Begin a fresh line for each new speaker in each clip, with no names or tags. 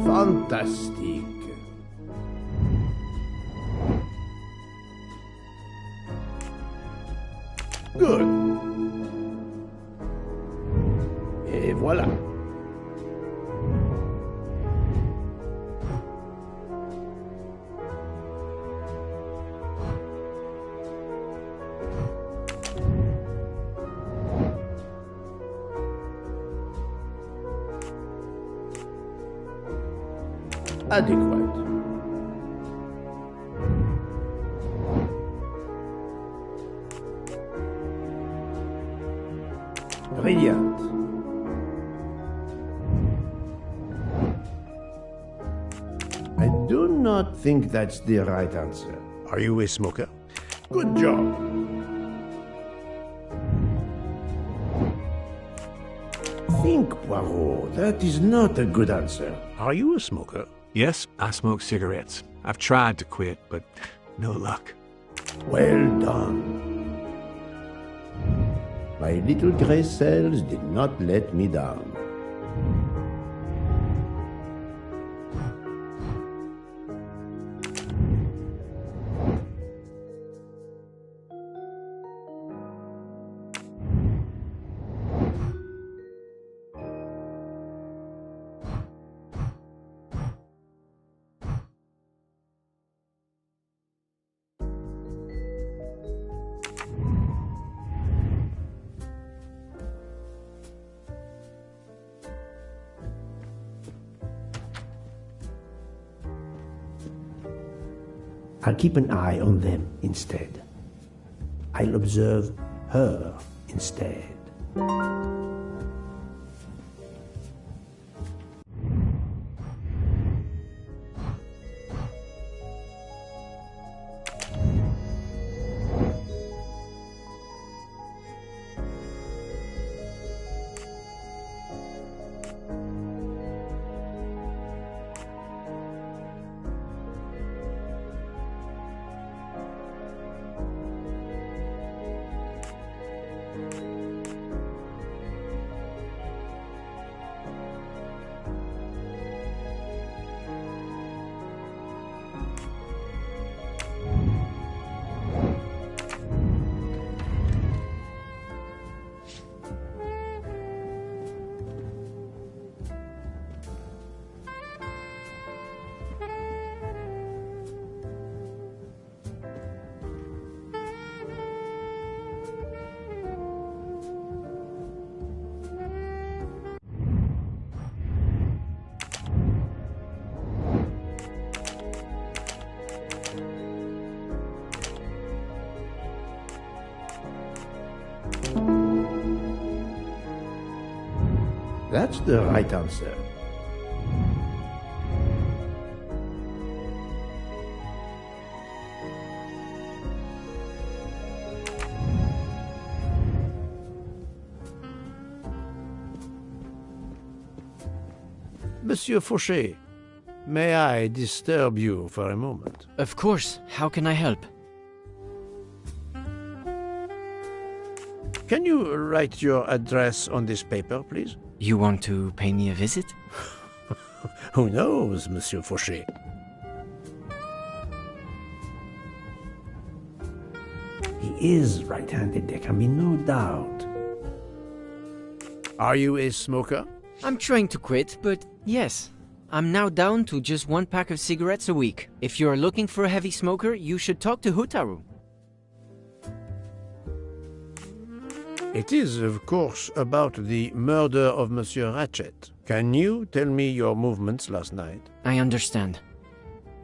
Fantastique. Good. Et voilà. Adéquate. Brilliant. I do not think that's the right answer.
Are you a smoker?
Good job. Think, Poirot. That is not a good answer.
Are you a smoker?
Yes, I smoke cigarettes. I've tried to quit, but no luck.
Well done. My little gray cells did not let me down. I'll keep an eye on them instead. I'll observe her instead. That's the right answer. Monsieur Fauché, may I disturb you for a moment?
Of course. How can I help?
Can you write your address on this paper, please?
You want to pay me a visit?
Who knows, Monsieur Fauché? He is right-handed, there can be no doubt. Are you a smoker?
I'm trying to quit, but yes. I'm now down to just 1 pack of cigarettes a week. If you're looking for a heavy smoker, you should talk to Hotaru.
It is, of course, about the murder of Monsieur Ratchet. Can you tell me your movements last night?
I understand.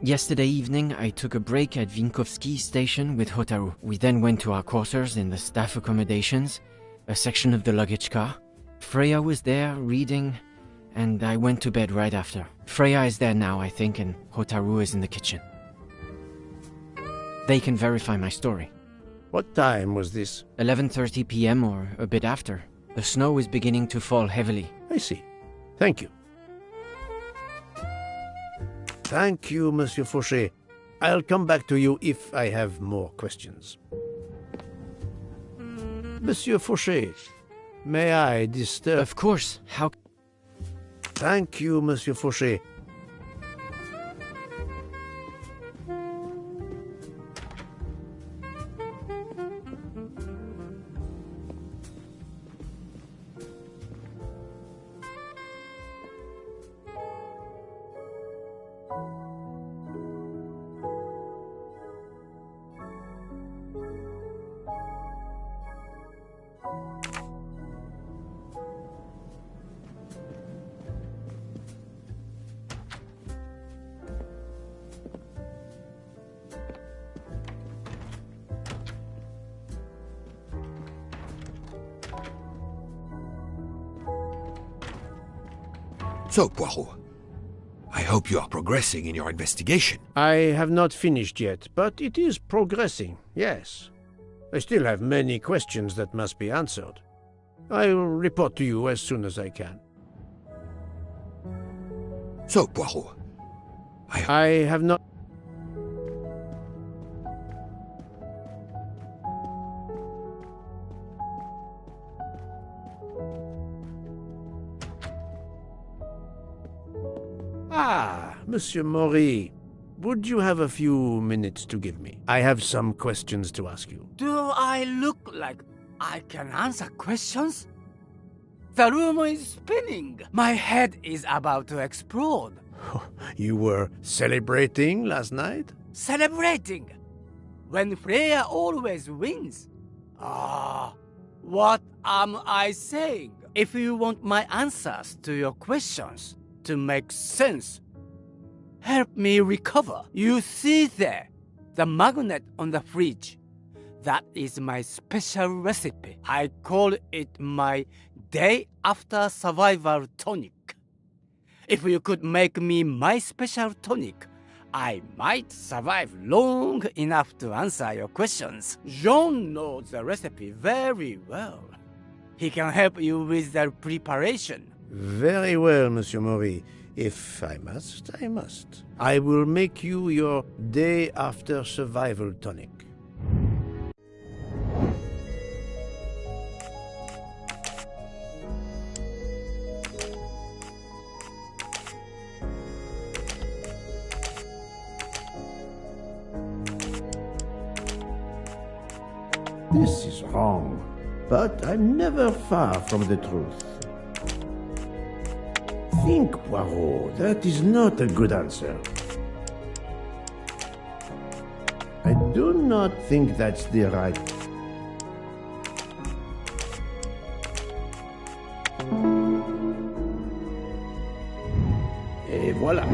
Yesterday evening, I took a break at Vinkovsky station with Hotaru. We then went to our quarters in the staff accommodations, a section of the luggage car. Freya was there, reading, and I went to bed right after. Freya is there now, I think, and Hotaru is in the kitchen. They can verify my story.
What time was this?
11:30 p.m. or a bit after. The snow was beginning to fall heavily.
I see. Thank you. Thank you, Monsieur Fauché. I'll come back to you if I have more questions. Monsieur Fauché, may I disturb...
Of course. How...
Thank you, Monsieur Fauché.
So, Poirot, I hope you are progressing in your investigation.
I have not finished yet, but it is progressing, yes. I still have many questions that must be answered. I will report to you as soon as I can.
So, Poirot,
I have not... Ah, Monsieur Maury, would you have a few minutes to give me? I have some questions to ask you.
Do I look like I can answer questions? The room is spinning. My head is about to explode.
You were celebrating last night?
Celebrating? When Freya always wins. What am I saying? If you want my answers to your questions to make sense, help me recover. You see there, the magnet on the fridge. That is my special recipe. I call it my day after survival tonic. If you could make me my special tonic, I might survive long enough to answer your questions. Jean knows the recipe very well. He can help you with the preparation.
Very well, Monsieur Maury. If I must, I must. I will make you your day after survival tonic. This is wrong, but I'm never far from the truth. Think, Poirot, that is not a good answer. I do not think that's the right... Et voilà.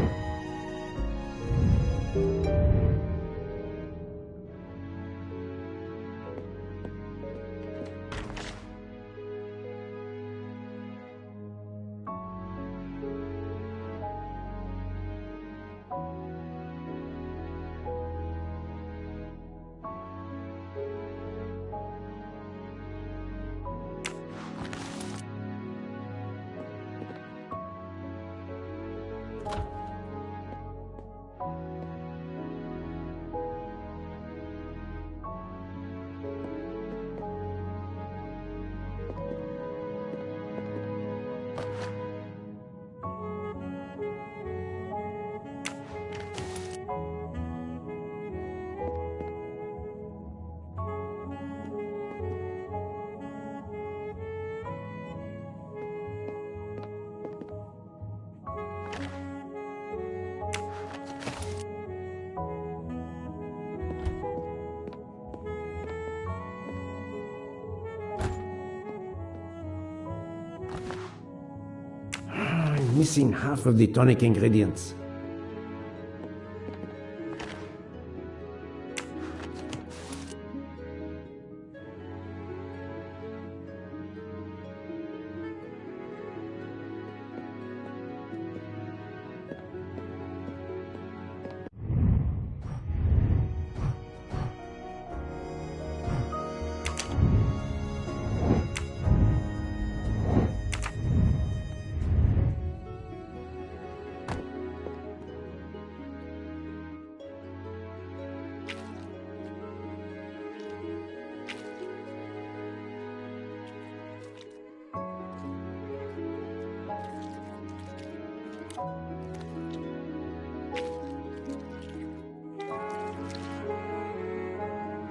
I'm missing half of the tonic ingredients.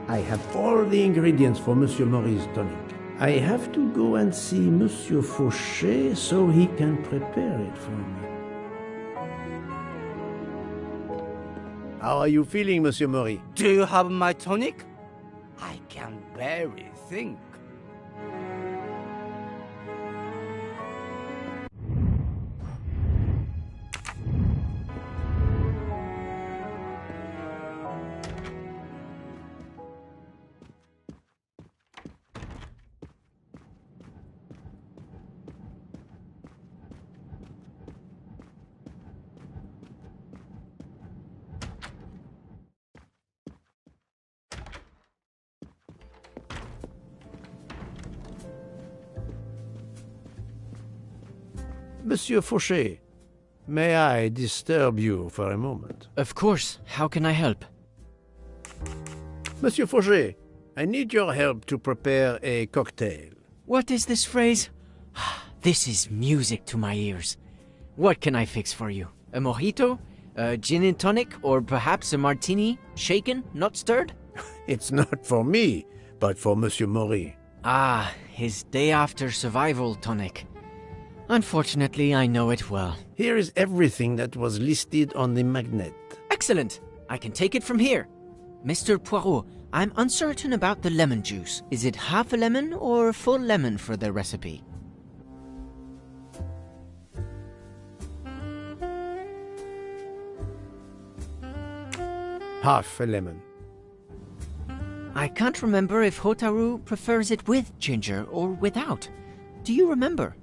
I have all the ingredients for Monsieur Maury's tonic. I have to go and see Monsieur Fauchet so he can prepare it for me. How are you feeling, Monsieur Maury?
Do you have my tonic? I can barely think.
Monsieur Fauché, may I disturb you for a moment?
Of course, how can I help?
Monsieur Fauché, I need your help to prepare a cocktail.
What is this phrase? This is music to my ears. What can I fix for you? A mojito? A gin and tonic? Or perhaps a martini? Shaken, not stirred?
It's not for me, but for Monsieur Maury.
Ah, his day after survival tonic. Unfortunately, I know it well.
Here is everything that was listed on the magnet.
Excellent! I can take it from here. Mr. Poirot, I'm uncertain about the lemon juice. Is it half a lemon or a full lemon for the recipe?
Half a lemon.
I can't remember if Hotaru prefers it with ginger or without. Do you remember?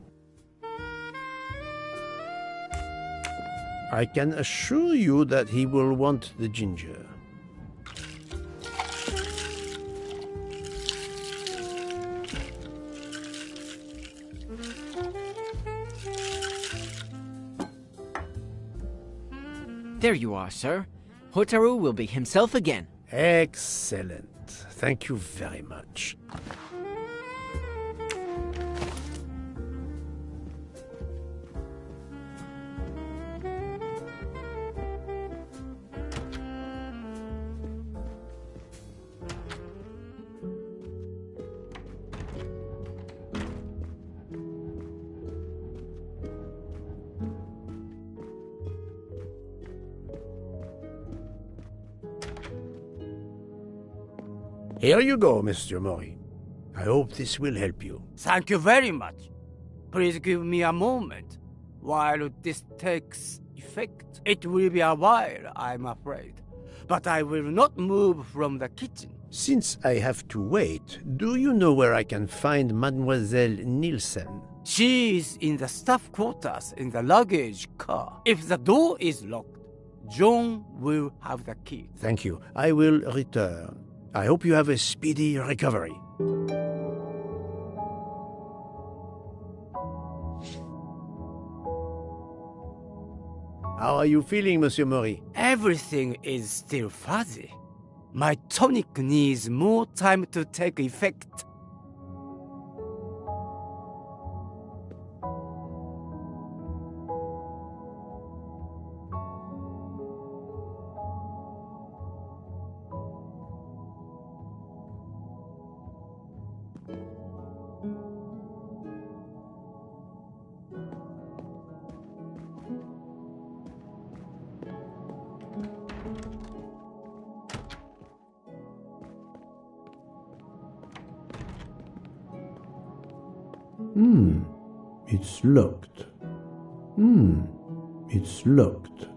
I can assure you that he will want the ginger.
There you are, sir. Hotaru will be himself again.
Excellent. Thank you very much. Here you go, Mr. Maury. I hope this will help you.
Thank you very much. Please give me a moment while this takes effect. It will be a while, I'm afraid. But I will not move from the kitchen.
Since I have to wait, do you know where I can find Mademoiselle Nielsen?
She is in the staff quarters in the luggage car. If the door is locked, John will have the key.
Thank you. I will return. I hope you have a speedy recovery. How are you feeling, Monsieur Maury?
Everything is still fuzzy. My tonic needs more time to take effect.
It's locked. It's locked.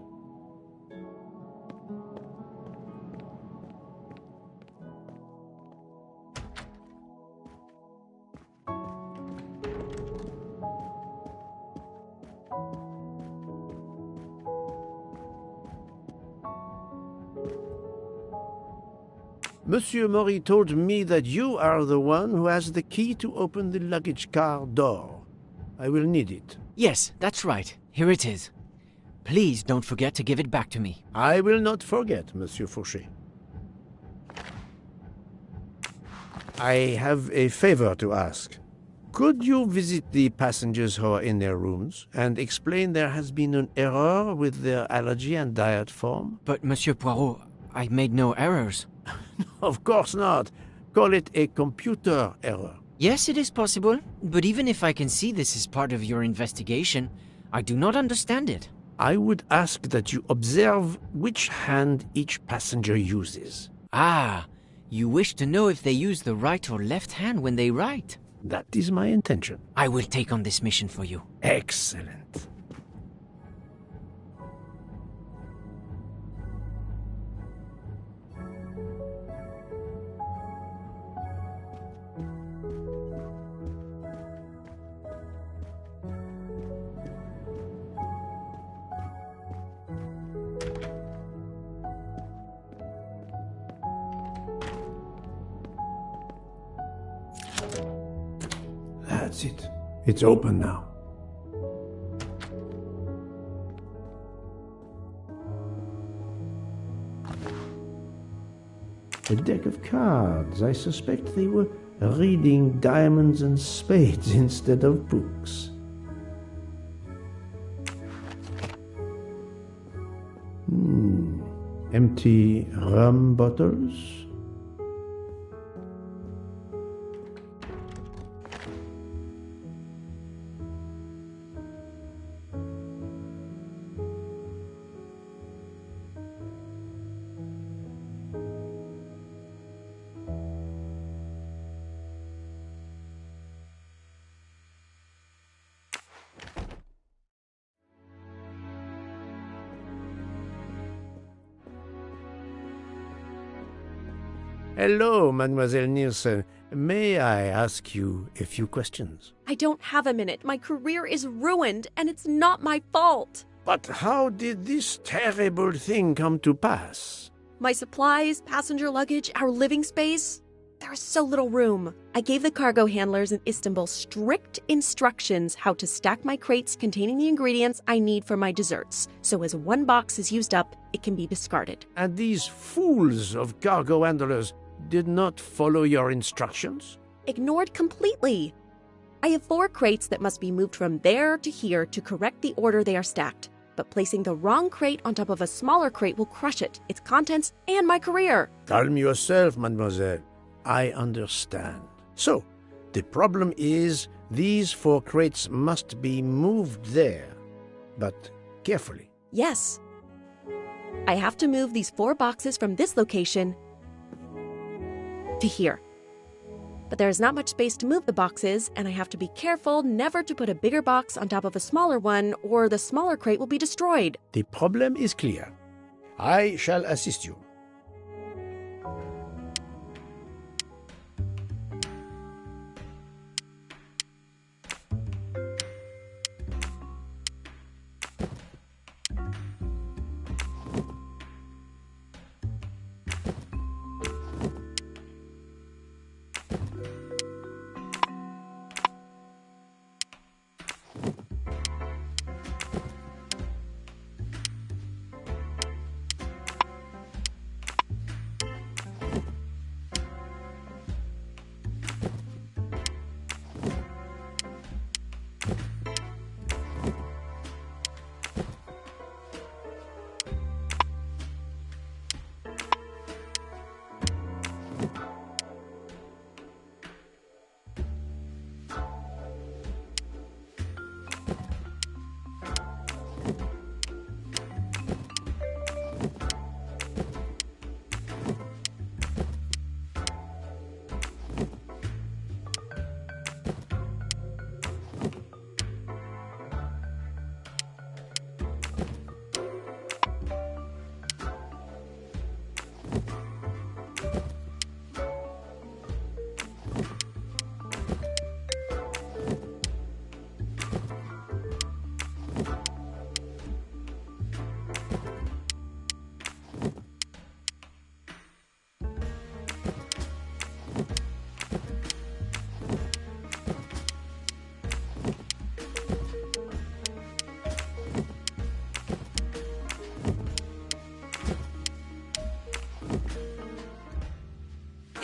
Monsieur Maury told me that you are the one who has the key to open the luggage car door. I will need it.
Yes, that's right. Here it is. Please don't forget to give it back to me.
I will not forget, Monsieur Fauché. I have a favor to ask. Could you visit the passengers who are in their rooms and explain there has been an error with their allergy and diet form?
But, Monsieur Poirot, I made no errors.
Of course not. Call it a computer error.
Yes, it is possible, but even if I can see this is part of your investigation, I do not understand it.
I would ask that you observe which hand each passenger uses.
Ah, you wish to know if they use the right or left hand when they write?
That is my intention.
I will take on this mission for you.
Excellent. That's it. It's open now. A deck of cards. I suspect they were reading diamonds and spades instead of books. Empty rum bottles. Hello, Mademoiselle Nielsen. May I ask you a few questions?
I don't have a minute. My career is ruined, and it's not my fault.
But how did this terrible thing come to pass?
My supplies, passenger luggage, our living space. There is so little room. I gave the cargo handlers in Istanbul strict instructions how to stack my crates containing the ingredients I need for my desserts. So as one box is used up, it can be discarded.
And these fools of cargo handlers did not follow your instructions?
Ignored completely. I have 4 crates that must be moved from there to here to correct the order they are stacked. But placing the wrong crate on top of a smaller crate will crush it, its contents, and my career.
Calm yourself, mademoiselle. I understand. So, the problem is these 4 crates must be moved there, but carefully.
Yes. I have to move these 4 boxes from this location to here. But there is not much space to move the boxes, and I have to be careful never to put a bigger box on top of a smaller one, or the smaller crate will be destroyed.
The problem is clear. I shall assist you.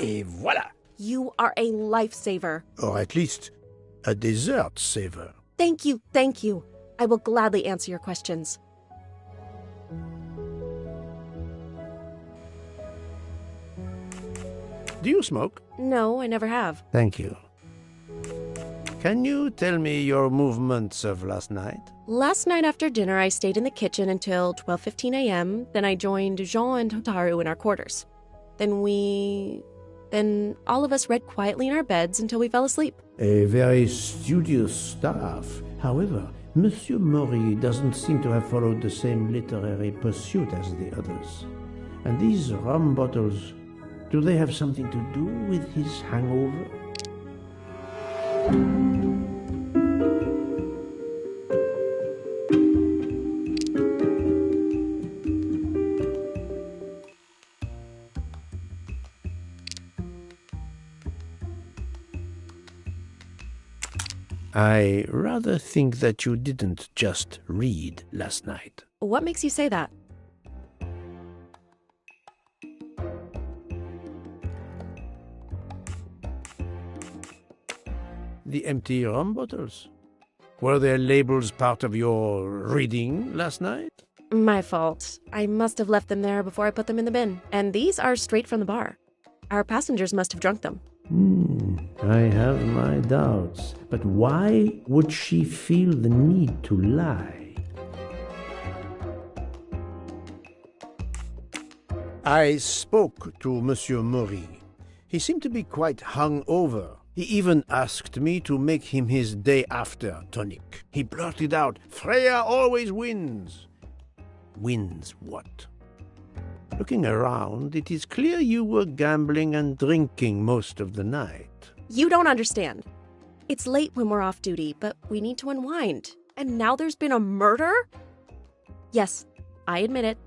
Et voilà!
You are a lifesaver.
Or at least a dessert saver.
Thank you, thank you. I will gladly answer your questions.
Do you smoke?
No, I never have.
Thank you. Can you tell me your movements of last night?
Last night after dinner, I stayed in the kitchen until 12:15 a.m. Then I joined Jean and Hotaru in our quarters. Then all of us read quietly in our beds until we fell asleep.
A very studious staff. However, Monsieur Maury doesn't seem to have followed the same literary pursuit as the others. And these rum bottles, do they have something to do with his hangover? I rather think that you didn't just read last night.
What makes you say that?
the empty rum bottles? Were their labels part of your reading last night?
My fault. I must have left them there before I put them in the bin. And these are straight from the bar. Our passengers must have drunk them.
I have my doubts. But why would she feel the need to lie? I spoke to Monsieur Maury. He seemed to be quite hungover. He even asked me to make him his day after tonic. He blurted out, "Freya always wins." Wins what? Looking around, it is clear you were gambling and drinking most of the night.
You don't understand. It's late when we're off duty, but we need to unwind. And now there's been a murder? Yes, I admit it.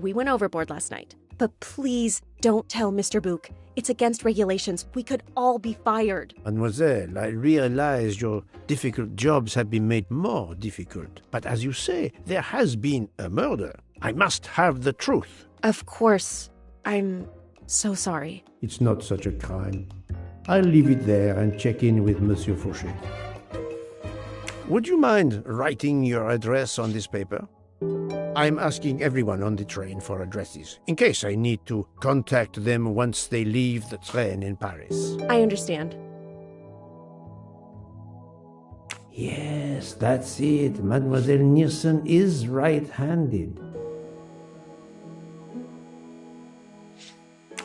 We went overboard last night. But please don't tell Mr. Book. It's against regulations. We could all be fired.
Mademoiselle, I realize your difficult jobs have been made more difficult. But as you say, there has been a murder. I must have the truth.
Of course. I'm so sorry.
It's not such a crime. I'll leave it there and check in with Monsieur Fauchet. Would you mind writing your address on this paper? I'm asking everyone on the train for addresses, in case I need to contact them once they leave the train in Paris.
I understand.
Yes, that's it. Mademoiselle Nielsen is right-handed.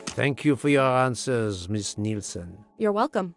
Thank you for your answers, Miss Nielsen.
You're welcome.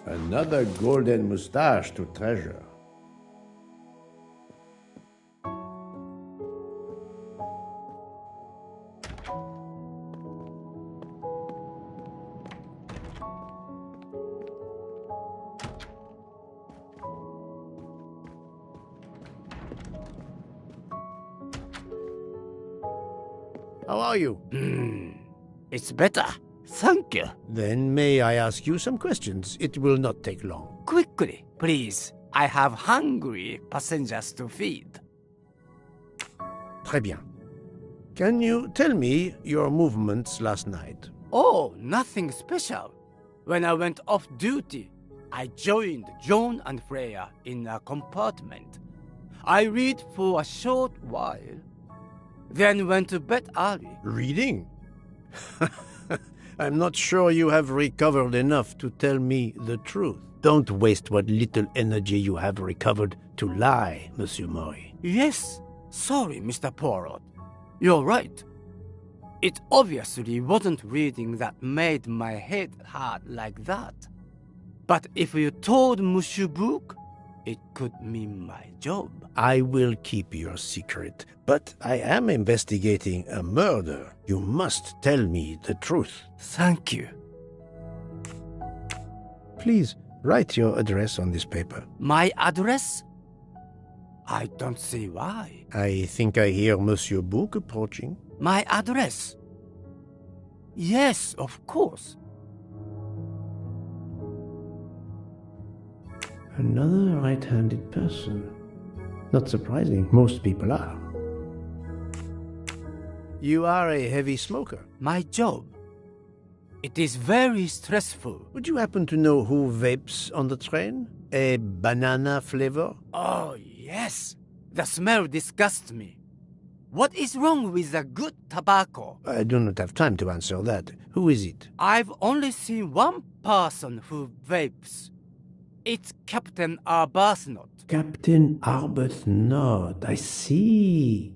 Another golden moustache to treasure. How are you?
It's better. Thank you.
Then may I ask you some questions? It will not take long.
Quickly, please. I have hungry passengers to feed.
Très bien. Can you tell me your movements last night?
Oh, nothing special. When I went off duty, I joined John and Freya in a compartment. I read for a short while, then went to bed early.
Reading? I'm not sure you have recovered enough to tell me the truth. Don't waste what little energy you have recovered to lie, Monsieur Maury.
Yes, sorry, Mr. Poirot. You're right. It obviously wasn't reading that made my head hurt like that. But if you told Monsieur Book, it could mean my job.
I will keep your secret, but I am investigating a murder. You must tell me the truth.
Thank you.
Please, write your address on this paper.
My address? I don't see why.
I think I hear Monsieur Book approaching.
My address? Yes, of course.
Another right-handed person. Not surprising, most people are. You are a heavy smoker.
My job. It is very stressful.
Would you happen to know who vapes on the train? A banana flavor?
Oh, yes. The smell disgusts me. What is wrong with a good tobacco?
I do not have time to answer that. Who is it?
I've only seen one person who vapes. It's Captain Arbuthnot.
Captain Arbuthnot. I see.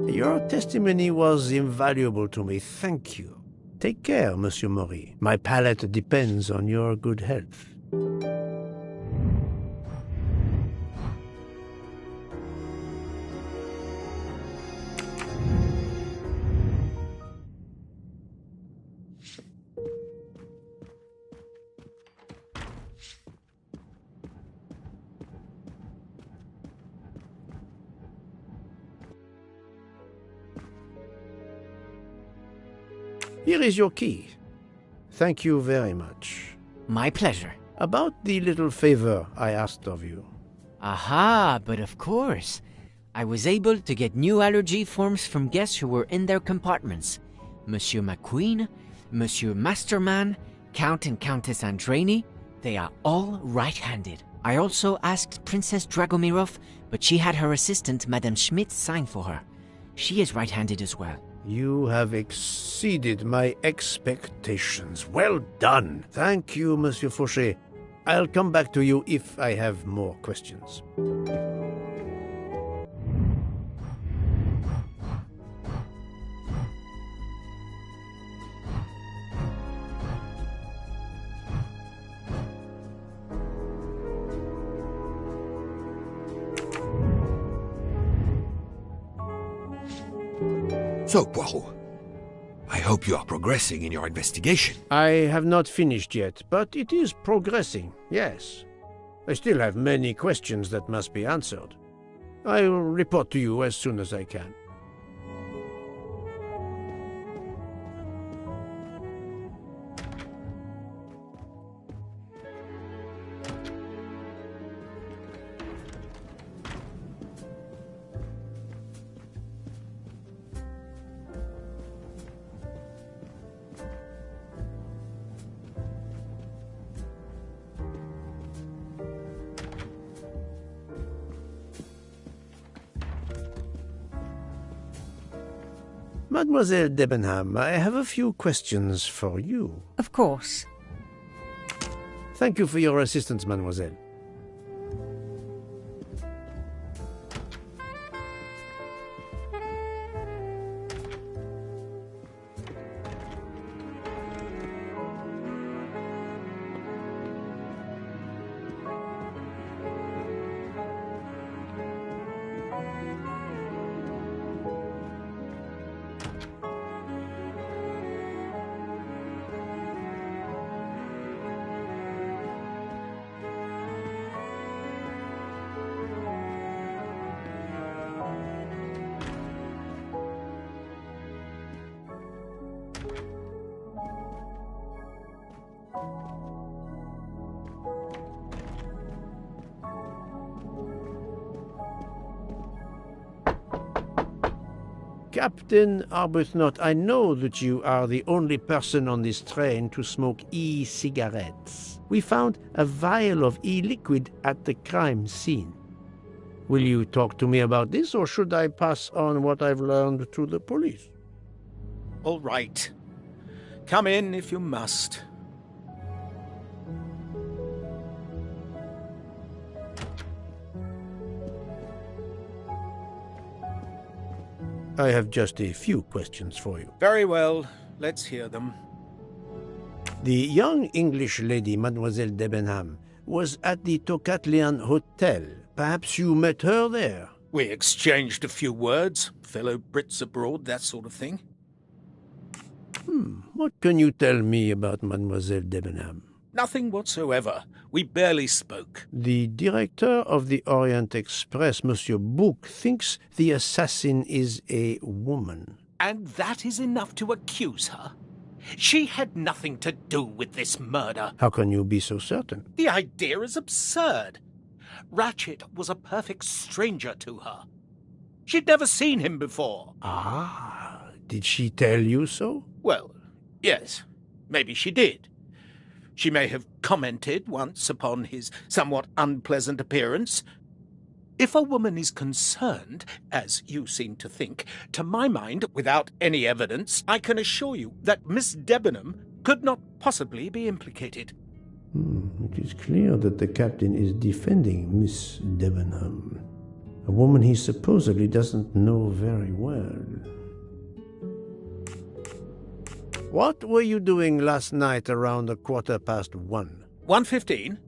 Your testimony was invaluable to me. Thank you. Take care, Monsieur Maury. My palate depends on your good health. Here is your key. Thank you very much.
My pleasure.
About the little favor I asked of you.
Aha, but of course. I was able to get new allergy forms from guests who were in their compartments. Monsieur McQueen, Monsieur Masterman, Count and Countess Andreni, they are all right-handed. I also asked Princess Dragomirov, but she had her assistant, Madame Schmidt, sign for her. She is right-handed as well.
You have exceeded my expectations. Well done. Thank you, Monsieur Fauché. I'll come back to you if I have more questions.
So, Poirot, I hope you are progressing in your investigation.
I have not finished yet, but it is progressing, yes. I still have many questions that must be answered. I will report to you as soon as I can. Mademoiselle Debenham, I have a few questions for you.
Of course.
Thank you for your assistance, mademoiselle. Captain Arbuthnot, I know that you are the only person on this train to smoke e-cigarettes. We found a vial of e-liquid at the crime scene. Will you talk to me about this, or should I pass on what I've learned to the police?
All right. Come in if you must.
I have just a few questions for you.
Very well. Let's hear them.
The young English lady, Mademoiselle Debenham, was at the Tocatlian Hotel. Perhaps you met her there?
We exchanged a few words. Fellow Brits abroad, that sort of thing.
What can you tell me about Mademoiselle Debenham?
Nothing whatsoever. We barely spoke.
The director of the Orient Express, Monsieur Bouc, thinks the assassin is a woman.
And that is enough to accuse her? She had nothing to do with this murder.
How can you be so certain?
The idea is absurd. Ratchet was a perfect stranger to her. She'd never seen him before.
Ah, did she tell you so?
Well, yes, maybe she did. She may have commented once upon his somewhat unpleasant appearance. If a woman is concerned, as you seem to think, to my mind, without any evidence, I can assure you that Miss Debenham could not possibly be implicated.
It is clear that the captain is defending Miss Debenham, a woman he supposedly doesn't know very well. What were you doing last night around 1:15?
1:15?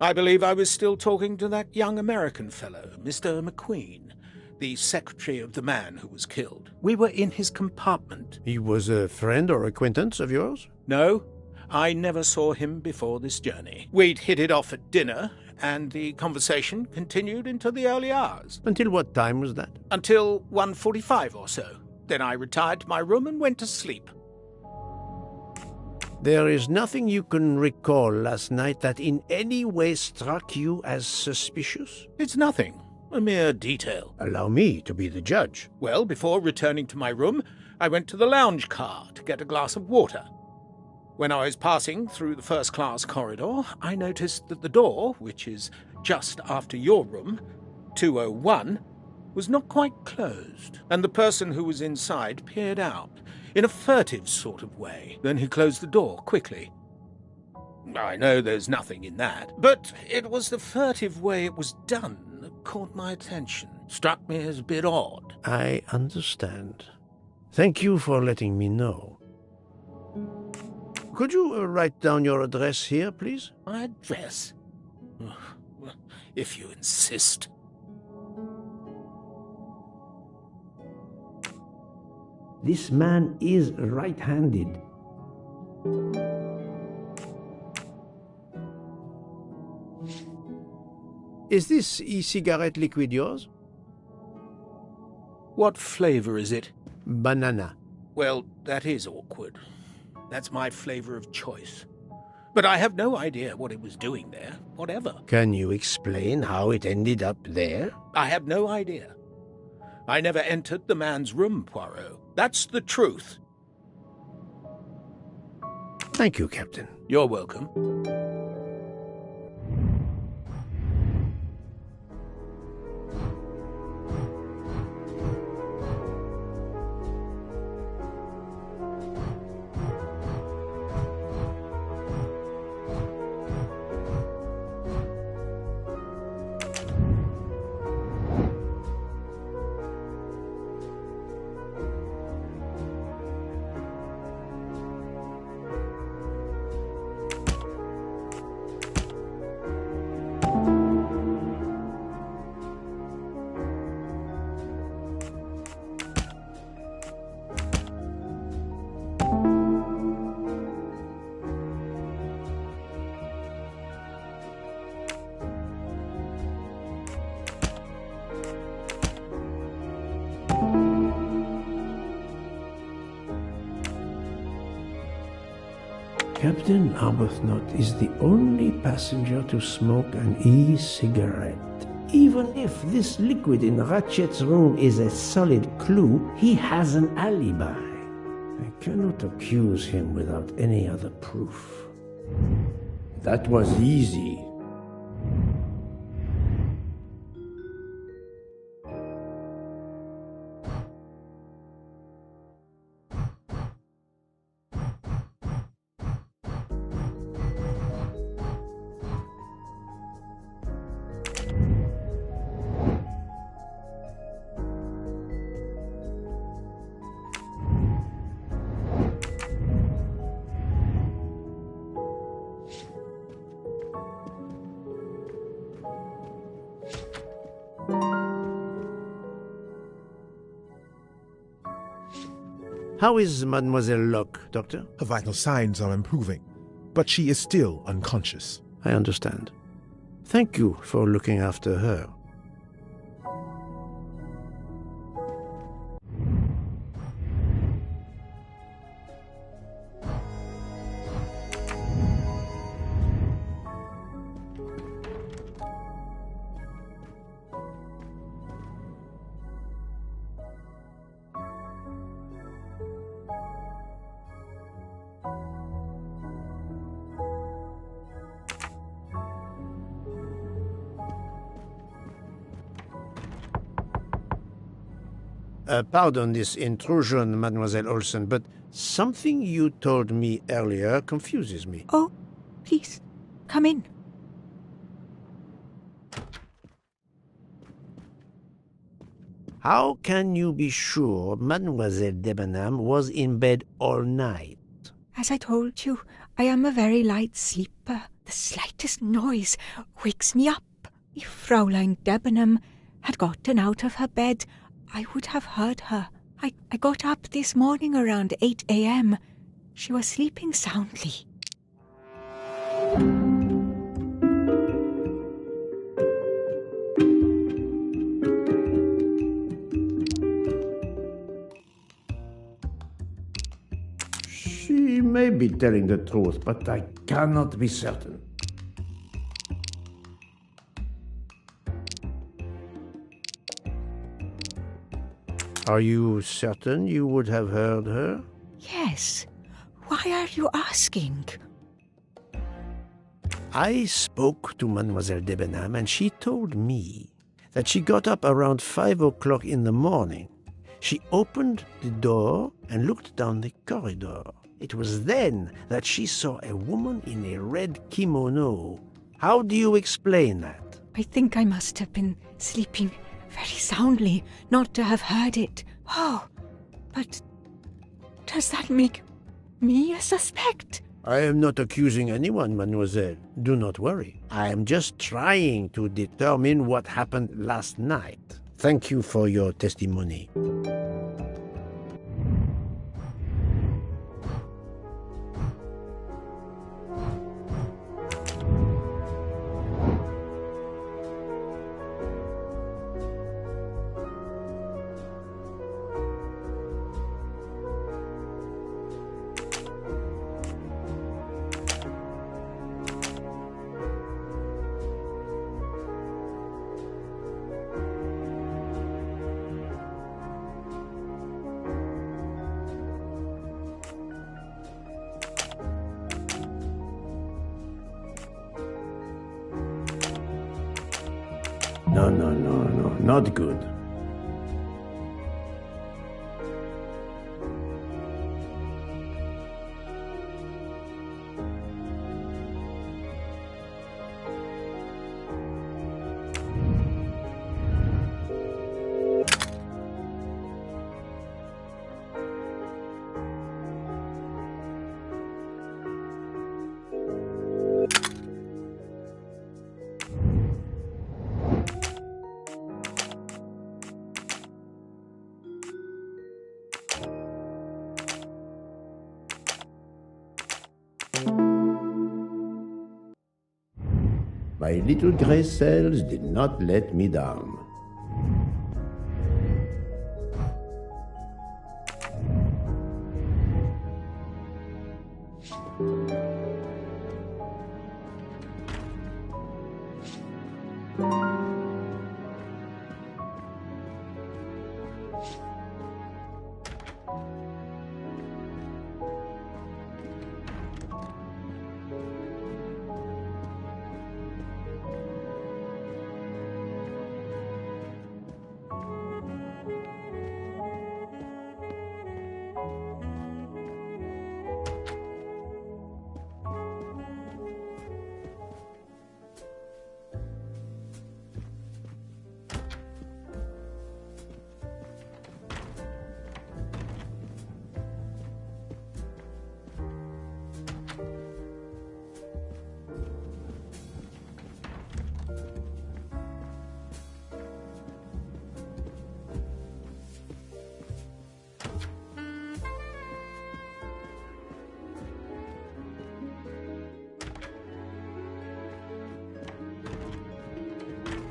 I believe I was still talking to that young American fellow, Mr. McQueen, the secretary of the man who was killed. We were in his compartment.
He was a friend or acquaintance of yours?
No, I never saw him before this journey. We'd hit it off at dinner, and the conversation continued into the early hours.
Until what time was that?
Until 1:45 or so. Then I retired to my room and went to sleep.
There is nothing you can recall last night that in any way struck you as suspicious?
It's nothing. A mere detail.
Allow me to be the judge.
Well, before returning to my room, I went to the lounge car to get a glass of water. When I was passing through the first-class corridor, I noticed that the door, which is just after your room, 201, was not quite closed, and the person who was inside peered out in a furtive sort of way. Then he closed the door quickly. I know there's nothing in that, but it was the furtive way it was done that caught my attention. Struck me as a bit odd.
I understand. Thank you for letting me know. Could you write down your address here, please?
My address? If you insist.
This man is right-handed. Is this e-cigarette liquid yours?
What flavor is it?
Banana.
Well, that is awkward. That's my flavor of choice. But I have no idea what it was doing there, whatever.
Can you explain how it ended up there?
I have no idea. I never entered the man's room, Poirot. That's the truth.
Thank you, Captain.
You're welcome.
Captain Arbuthnot is the only passenger to smoke an e-cigarette. Even if this liquid in Ratchet's room is a solid clue, he has an alibi. I cannot accuse him without any other proof. That was easy. How is Mademoiselle Locke, Doctor?
Her vital signs are improving, but she is still unconscious.
I understand. Thank you for looking after her. Pardon this intrusion, Mademoiselle Olsen, but something you told me earlier confuses me.
Oh, please, come in.
How can you be sure Mademoiselle Debenham was in bed all night?
As I told you, I am a very light sleeper. The slightest noise wakes me up. If Fraulein Debenham had gotten out of her bed, I would have heard her. I got up this morning around 8 a.m. She was sleeping soundly.
She may be telling the truth, but I cannot be certain. Are you certain you would have heard her?
Yes. Why are you asking?
I spoke to Mademoiselle Debenham, and she told me that she got up around 5 o'clock in the morning. She opened the door and looked down the corridor. It was then that she saw a woman in a red kimono. How do you explain that?
I think I must have been sleeping very soundly not to have heard it. Oh, but does that make me a suspect?
I am not accusing anyone, mademoiselle. Do not worry. I am just trying to determine what happened last night. Thank you for your testimony. No, not good. My little gray cells did not let me down.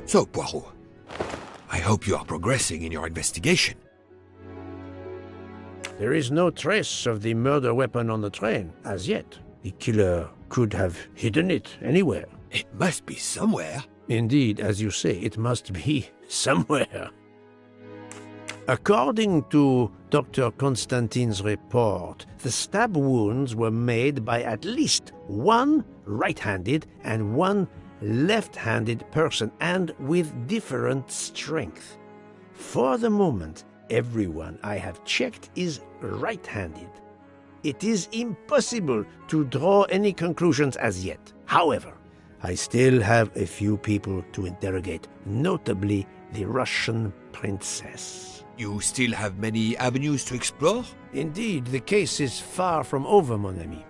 So, Poirot, I hope you are progressing in your investigation.
There is no trace of the murder weapon on the train, as yet. The killer could have hidden it anywhere.
It must be somewhere.
Indeed, as you say, it must be somewhere. According to Dr. Constantine's report, the stab wounds were made by at least one right-handed and one left-handed person, and with different strength. For the moment, Everyone I have checked is right-handed. It is impossible to draw any conclusions as yet. However, I still have a few people to interrogate, notably the Russian princess.
You still have many avenues to explore?
Indeed, the case is far from over, mon ami.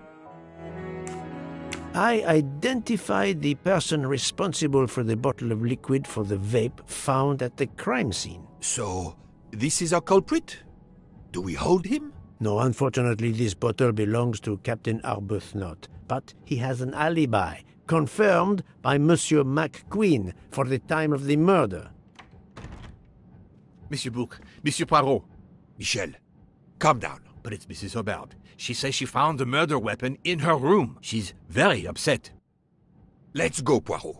I identified the person responsible for the bottle of liquid for the vape found at the crime scene.
So, this is our culprit? Do we hold him?
No, unfortunately, this bottle belongs to Captain Arbuthnot, but he has an alibi, confirmed by Monsieur McQueen for the time of the murder.
Monsieur Bouc, Monsieur Poirot.
Michel, calm down.
But it's Mrs. Hubbard. She says she found the murder weapon in her room. She's very upset.
Let's go, Poirot.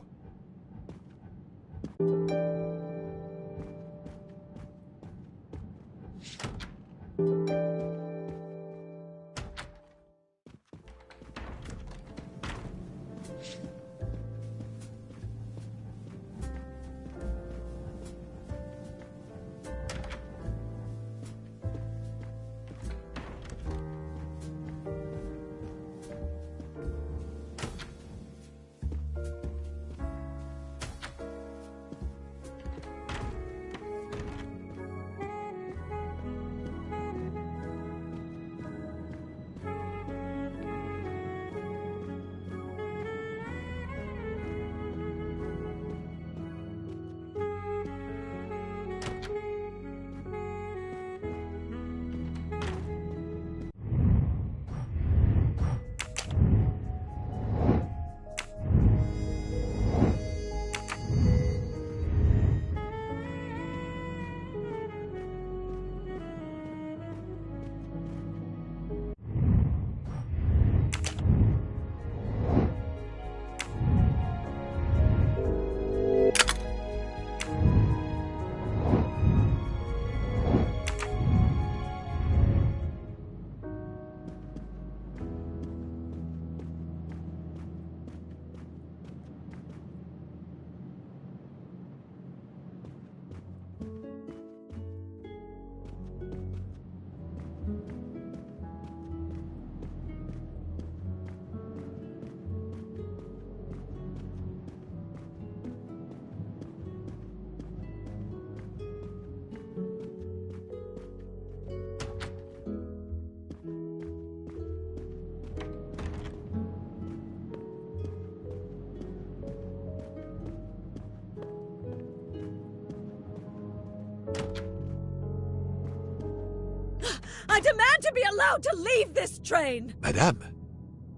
I demand to be allowed to leave this train!
Madame,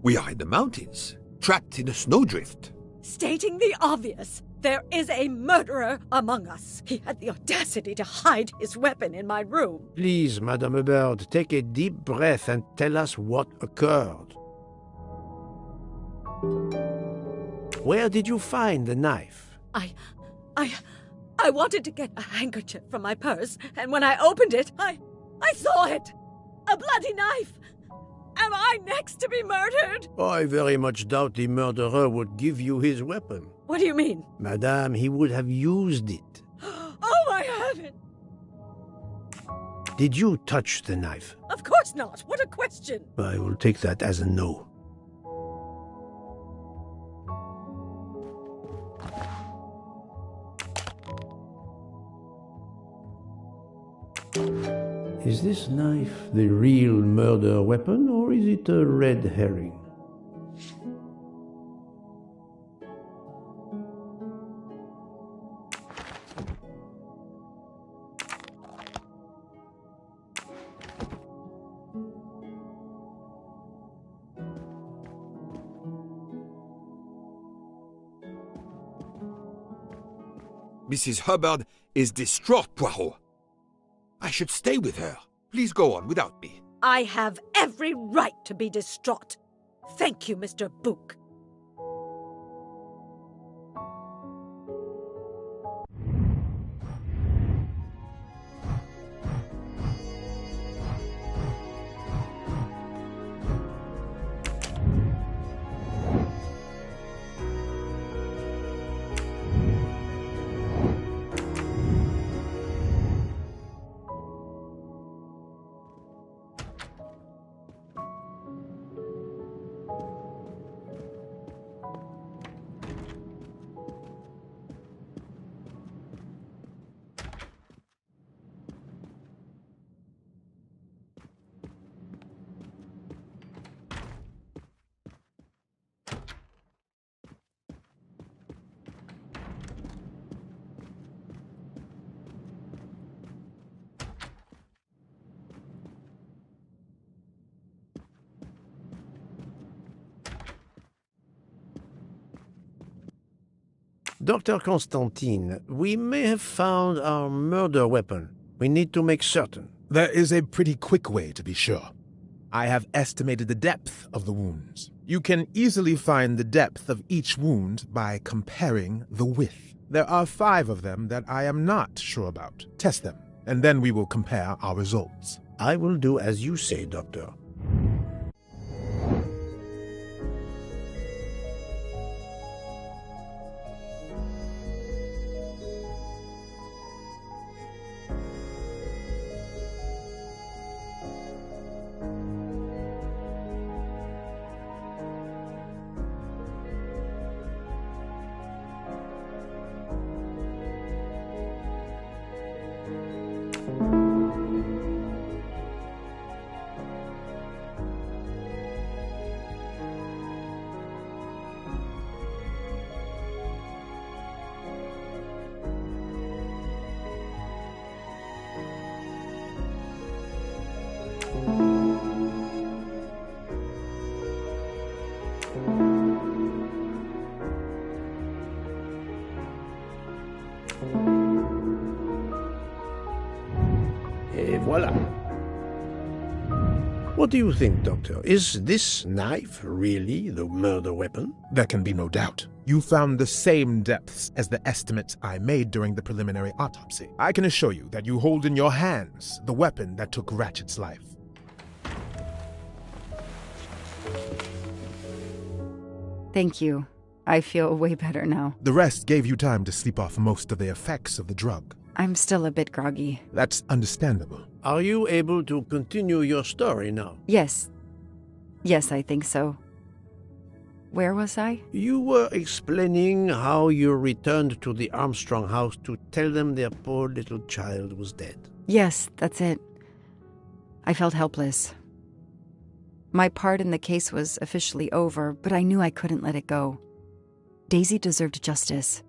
we are in the mountains, trapped in a snowdrift.
Stating the obvious, there is a murderer among us. He had the audacity to hide his weapon in my room.
Please, Madame Hubbard, take a deep breath and tell us what occurred. Where did you find the knife?
I wanted to get a handkerchief from my purse, and when I opened it, I saw it! A bloody knife! Am I next to be murdered?
I very much doubt the murderer would give you his weapon.
What do you mean?
Madame, he would have used it.
Oh, I haven't!
Did you touch the knife?
Of course not! What a question!
I will take that as a no. Is this knife the real murder weapon, or is it a red herring?
Mrs. Hubbard is distraught, Poirot. I should stay with her. Please go on without me.
I have every right to be distraught. Thank you, Mr. Bouc.
Dr. Constantine, we may have found our murder weapon. We need to make certain.
There is a pretty quick way to be sure. I have estimated the depth of the wounds. You can easily find the depth of each wound by comparing the width. There are 5 of them that I am not sure about. Test them, and then we will compare our results.
I will do as you say, Doctor. Et voilà. What do you think, Doctor? Is this knife really the murder weapon?
There can be no doubt. You found the same depths as the estimates I made during the preliminary autopsy. I can assure you that you hold in your hands the weapon that took Ratchet's life.
Thank you. I feel way better now.
The rest gave you time to sleep off most of the effects of the drug.
I'm still a bit groggy.
That's understandable.
Are you able to continue your story now?
Yes. Yes, I think so. Where was I?
You were explaining how you returned to the Armstrong house to tell them their poor little child was dead.
Yes, that's it. I felt helpless. My part in the case was officially over, but I knew I couldn't let it go. Daisy deserved justice.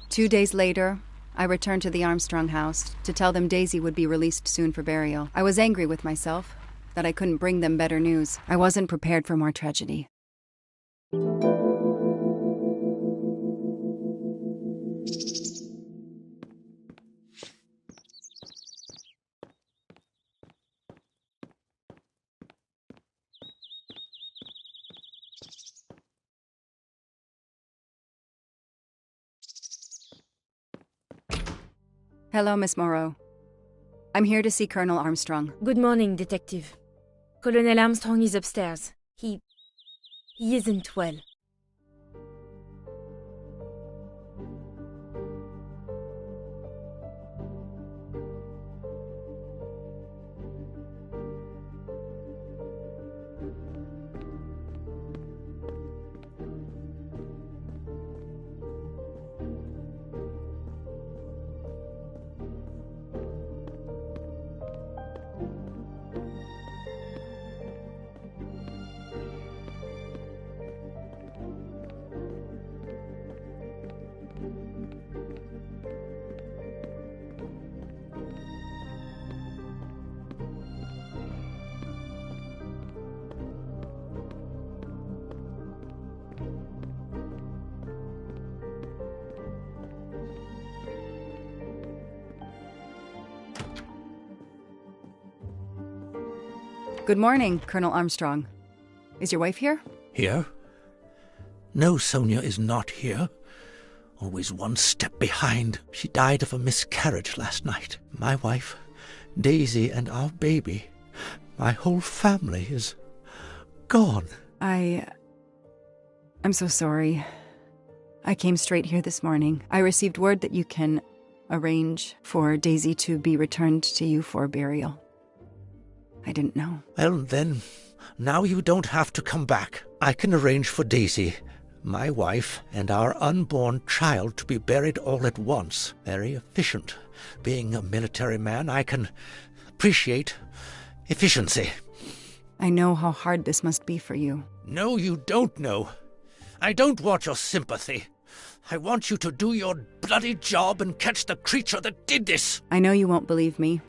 Two days later, I returned to the Armstrong house to tell them Daisy would be released soon for burial. I was angry with myself that I couldn't bring them better news. I wasn't prepared for more tragedy. Hello, Miss Morrow. I'm here to see Colonel Armstrong.
Good morning, Detective. Colonel Armstrong is upstairs. He isn't well.
Good morning, Colonel Armstrong. Is your wife here?
Here? No, Sonia is not here. Always one step behind. She died of a miscarriage last night. My wife, Daisy, and our baby. My whole family is gone.
I'm so sorry. I came straight here this morning. I received word that you can arrange for Daisy to be returned to you for burial. I didn't know.
Well, then, now you don't have to come back. I can arrange for Daisy, my wife, and our unborn child to be buried all at once. Very efficient. Being a military man, I can appreciate efficiency.
I know how hard this must be for you.
No, you don't know. I don't want your sympathy. I want you to do your bloody job and catch the creature that did this.
I know you won't believe me,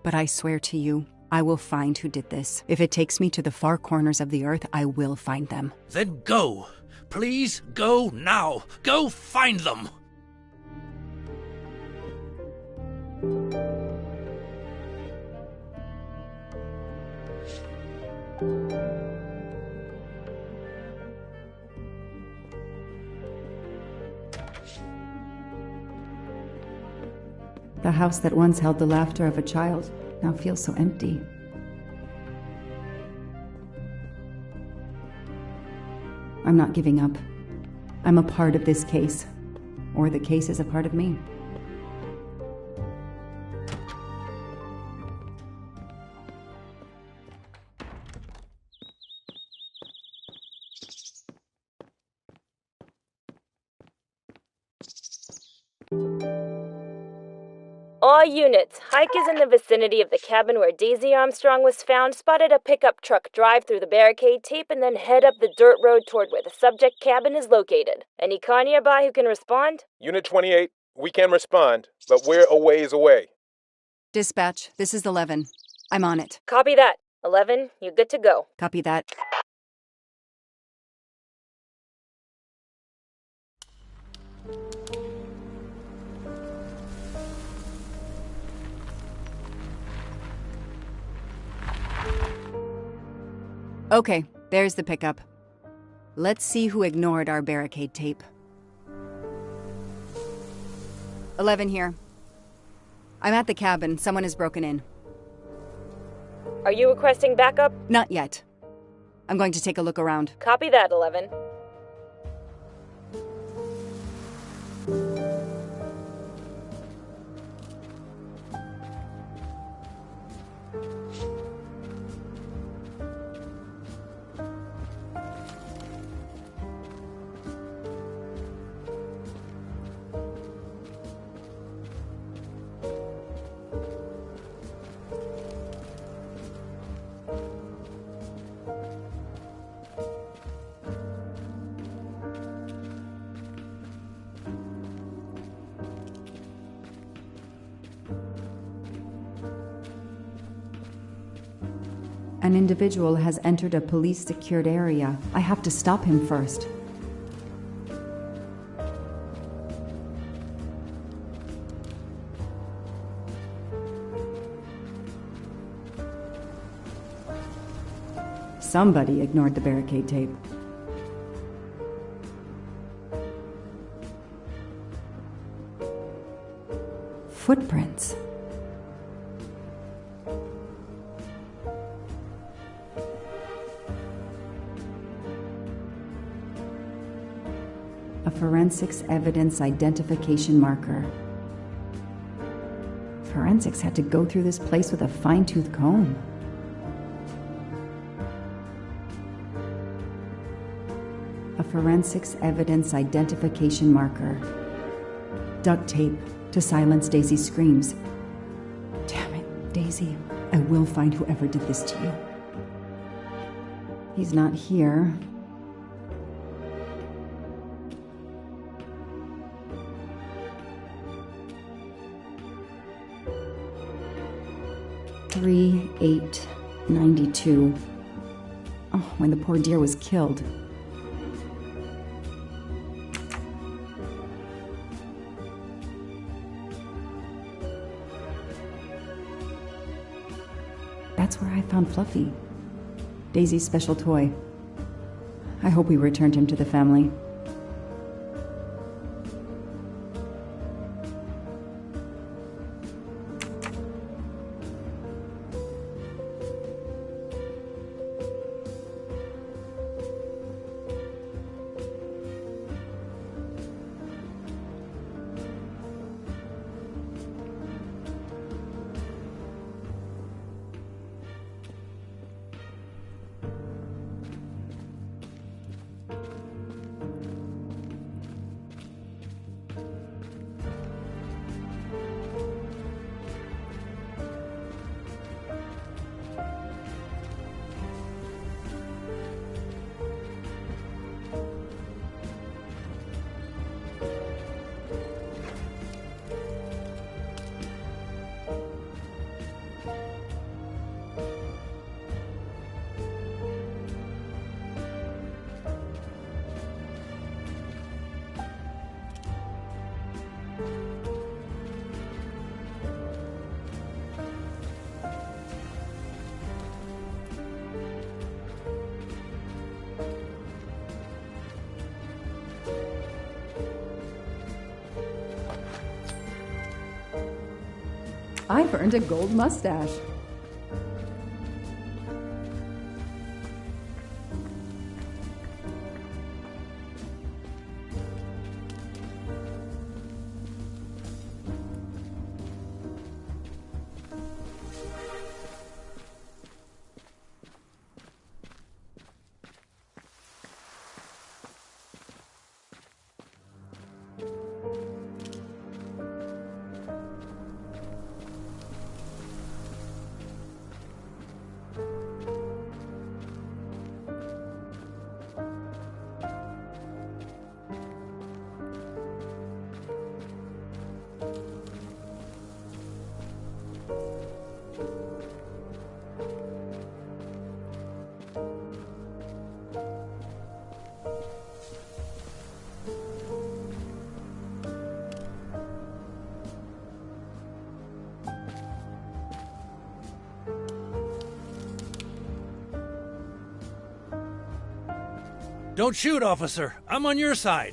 but I swear to you, I will find who did this. If it takes me to the far corners of the earth, I will find them.
Then go. Please go now. Go find them.
The house that once held the laughter of a child now feels so empty. I'm not giving up. I'm a part of this case. Or the case is a part of me.
All units, Hike is in the vicinity of the cabin where Daisy Armstrong was found, spotted a pickup truck drive through the barricade tape, and then head up the dirt road toward where the subject cabin is located. Any car nearby who can respond?
Unit 28, we can respond, but we're a ways away.
Dispatch, this is 11. I'm on it.
Copy that. 11, you're good to go.
Copy that. Okay, there's the pickup. Let's see who ignored our barricade tape. 11 here. I'm at the cabin. Someone has broken in.
Are you requesting backup?
Not yet. I'm going to take a look around.
Copy that, 11.
An individual has entered a police-secured area. I have to stop him first. Somebody ignored the barricade tape. Footprints. A forensics evidence identification marker. Forensics had to go through this place with a fine-tooth comb. A forensics evidence identification marker. Duct tape to silence Daisy's screams. Damn it, Daisy. I will find whoever did this to you. He's not here. $3-8-92. Oh, when the poor dear was killed. That's where I found Fluffy, Daisy's special toy. I hope we returned him to the family. I've earned a gold mustache.
Don't shoot, officer. I'm on your side.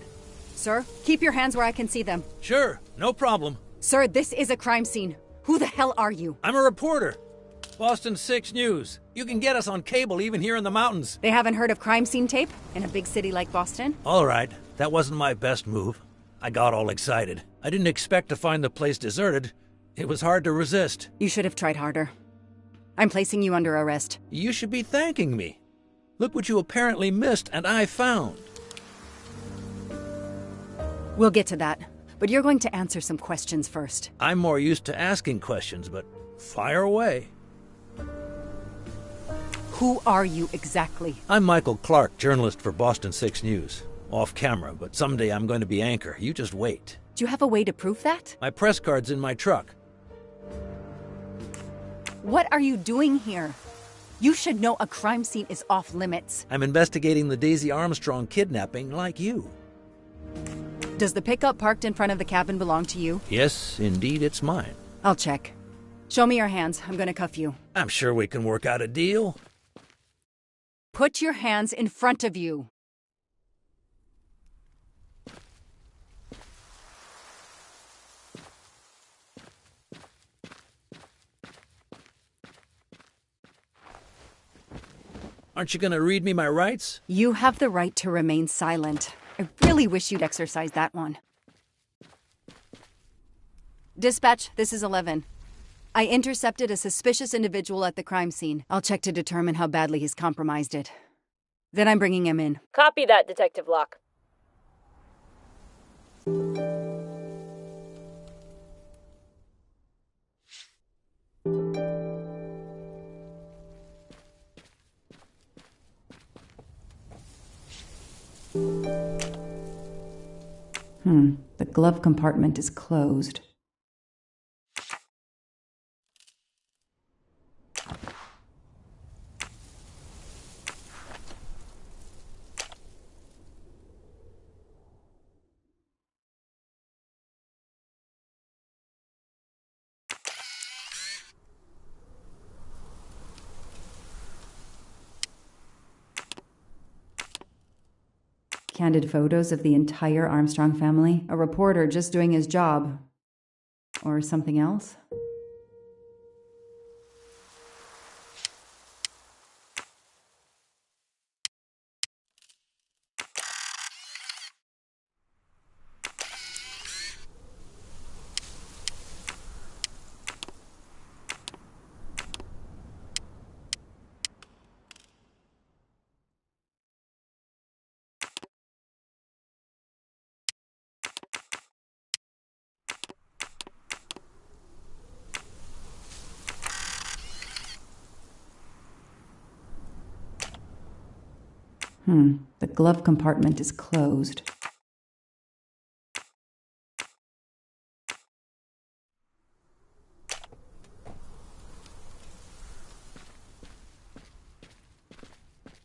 Sir, keep your hands where I can see them.
Sure, no problem.
Sir, this is a crime scene. Who the hell are you?
I'm a reporter. Boston 6 News. You can get us on cable even here in the mountains.
They haven't heard of crime scene tape in a big city like Boston?
All right, that wasn't my best move. I got all excited. I didn't expect to find the place deserted. It was hard to resist.
You should have tried harder. I'm placing you under arrest.
You should be thanking me. Look what you apparently missed and I found.
We'll get to that, but you're going to answer some questions first.
I'm more used to asking questions, but fire away.
Who are you exactly?
I'm Michael Clark, journalist for Boston 6 News. Off camera, but someday I'm going to be anchor. You just wait.
Do you have a way to prove that?
My press card's in my truck.
What are you doing here? You should know a crime scene is off limits.
I'm investigating the Daisy Armstrong kidnapping like you.
Does the pickup parked in front of the cabin belong to you?
Yes, indeed, it's mine.
I'll check. Show me your hands. I'm gonna cuff you.
I'm sure we can work out a deal.
Put your hands in front of you.
Aren't you going to read me my rights?
You have the right to remain silent. I really wish you'd exercise that one. Dispatch, this is 11. I intercepted a suspicious individual at the crime scene. I'll check to determine how badly he's compromised it. Then I'm bringing him in.
Copy that, Detective Locke.
The glove compartment is closed. Candid photos of the entire Armstrong family. A reporter just doing his job. Or something else? The glove compartment is closed.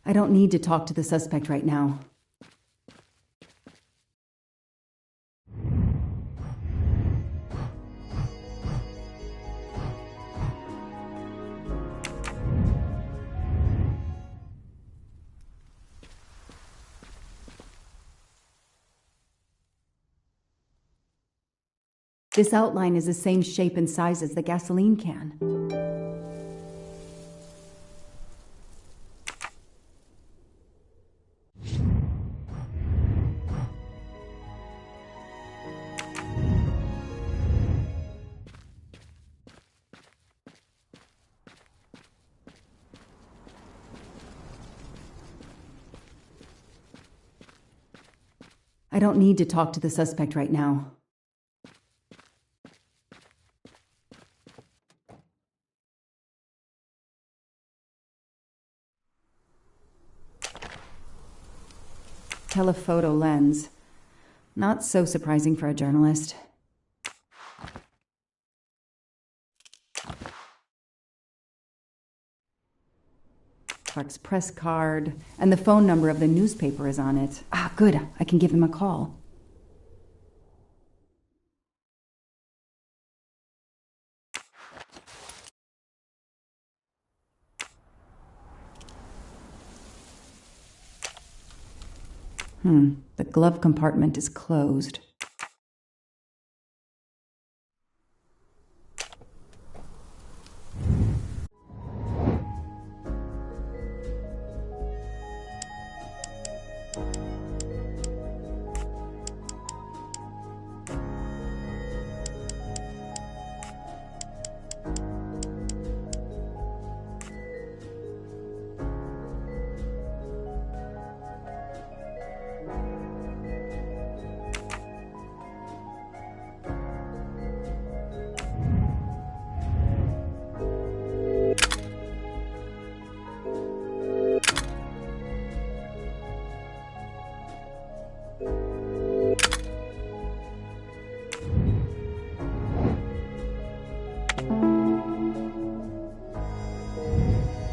I don't need to talk to the suspect right now. This outline is the same shape and size as the gasoline can. I don't need to talk to the suspect right now. Telephoto lens. Not so surprising for a journalist. Clark's press card, and the phone number of the newspaper is on it. Ah, good. I can give him a call. The glove compartment is closed.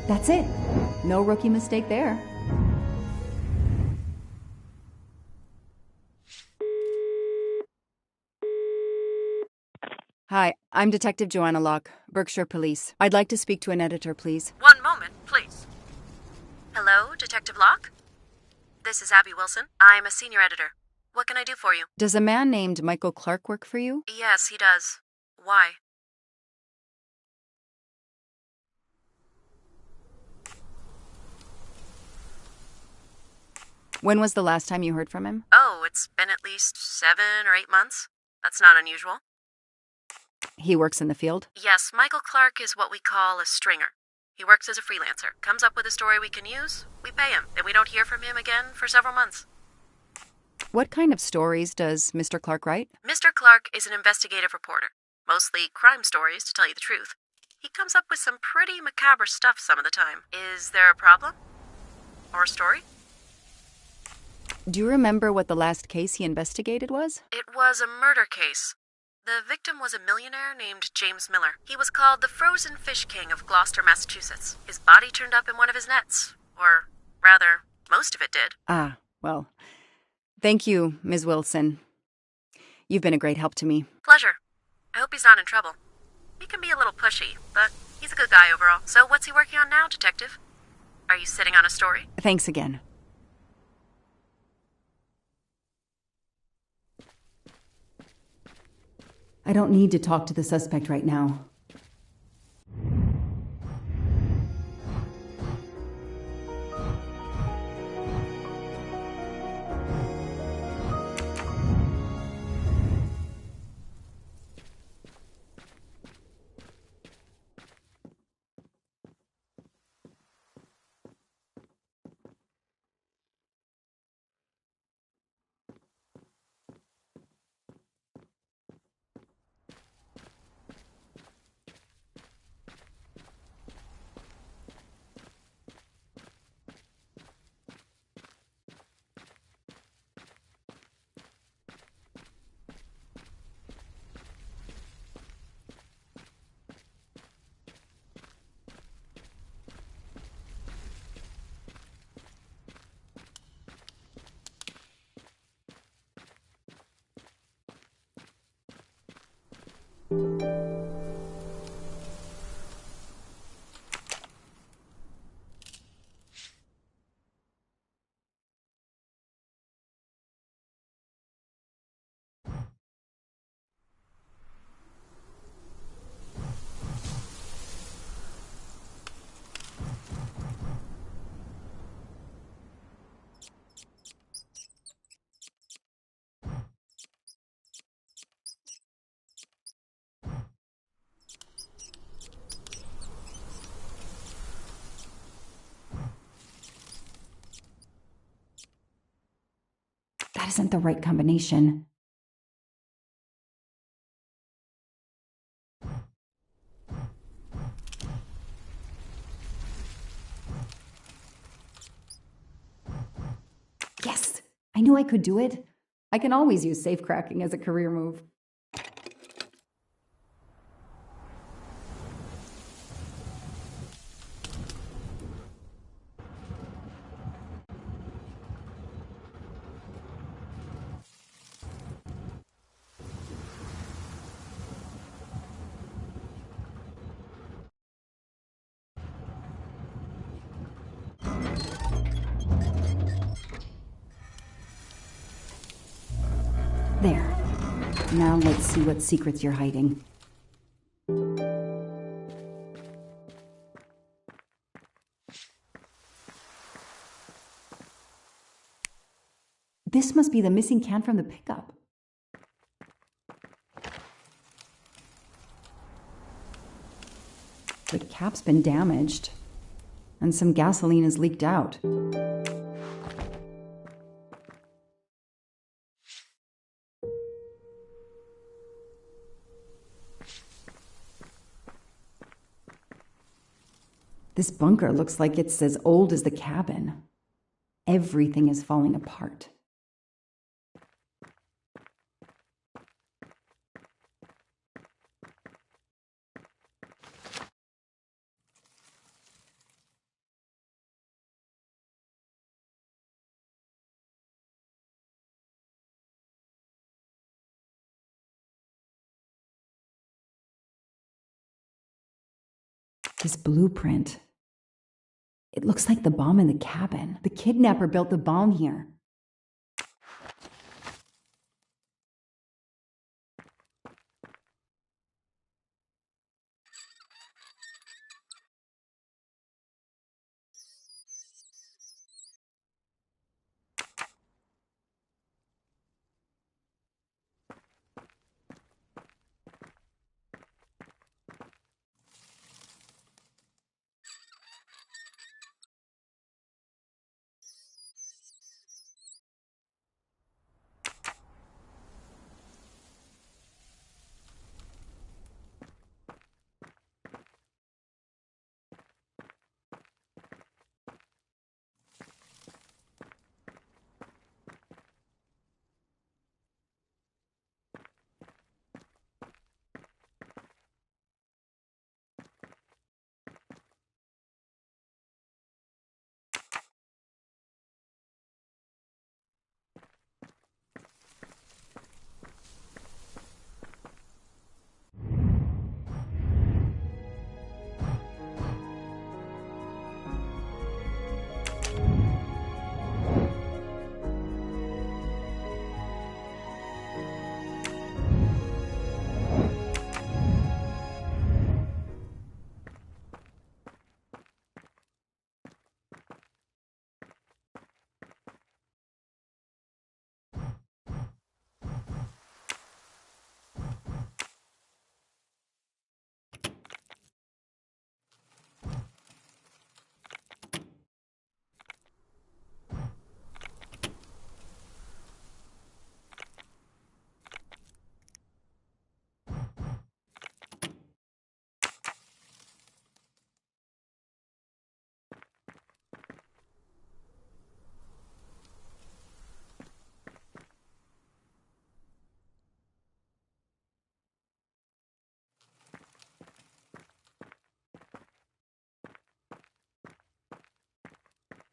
That's it. No rookie mistake there. Hi, I'm Detective Joanna Locke, Berkshire Police. I'd like to speak to an editor, please.
One moment, please. Hello, Detective Locke? This is Abby Wilson. I'm a senior editor. What can I do for you?
Does a man named Michael Clark work for you?
Yes, he does. Why?
When was the last time you heard from him?
Oh, it's been at least 7 or 8 months. That's not unusual.
He works in the field?
Yes, Michael Clark is what we call a stringer. He works as a freelancer, comes up with a story we can use, we pay him, and we don't hear from him again for several months.
What kind of stories does Mr. Clark write?
Mr. Clark is an investigative reporter. Mostly crime stories, to tell you the truth. He comes up with some pretty macabre stuff some of the time. Is there a problem? Or a story?
Do you remember what the last case he investigated was?
It was a murder case. The victim was a millionaire named James Miller. He was called the Frozen Fish King of Gloucester, Massachusetts. His body turned up in one of his nets. Or, rather, most of it did.
Ah, well, thank you, Ms. Wilson. You've been a great help to me.
Pleasure. I hope he's not in trouble. He can be a little pushy, but he's a good guy overall. So what's he working on now, Detective? Are you sitting on a story?
Thanks again. I don't need to talk to the suspect right now. isn't the right combination. Yes! I knew I could do it. I can always use safe cracking as a career move. There. Now let's see what secrets you're hiding. This must be the missing can from the pickup. The cap's been damaged, and some gasoline has leaked out. This bunker looks like it's as old as the cabin. Everything is falling apart. This blueprint. It looks like the bomb in the cabin. The kidnapper built the bomb here.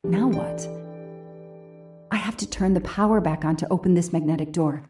Now what? I have to turn the power back on to open this magnetic door.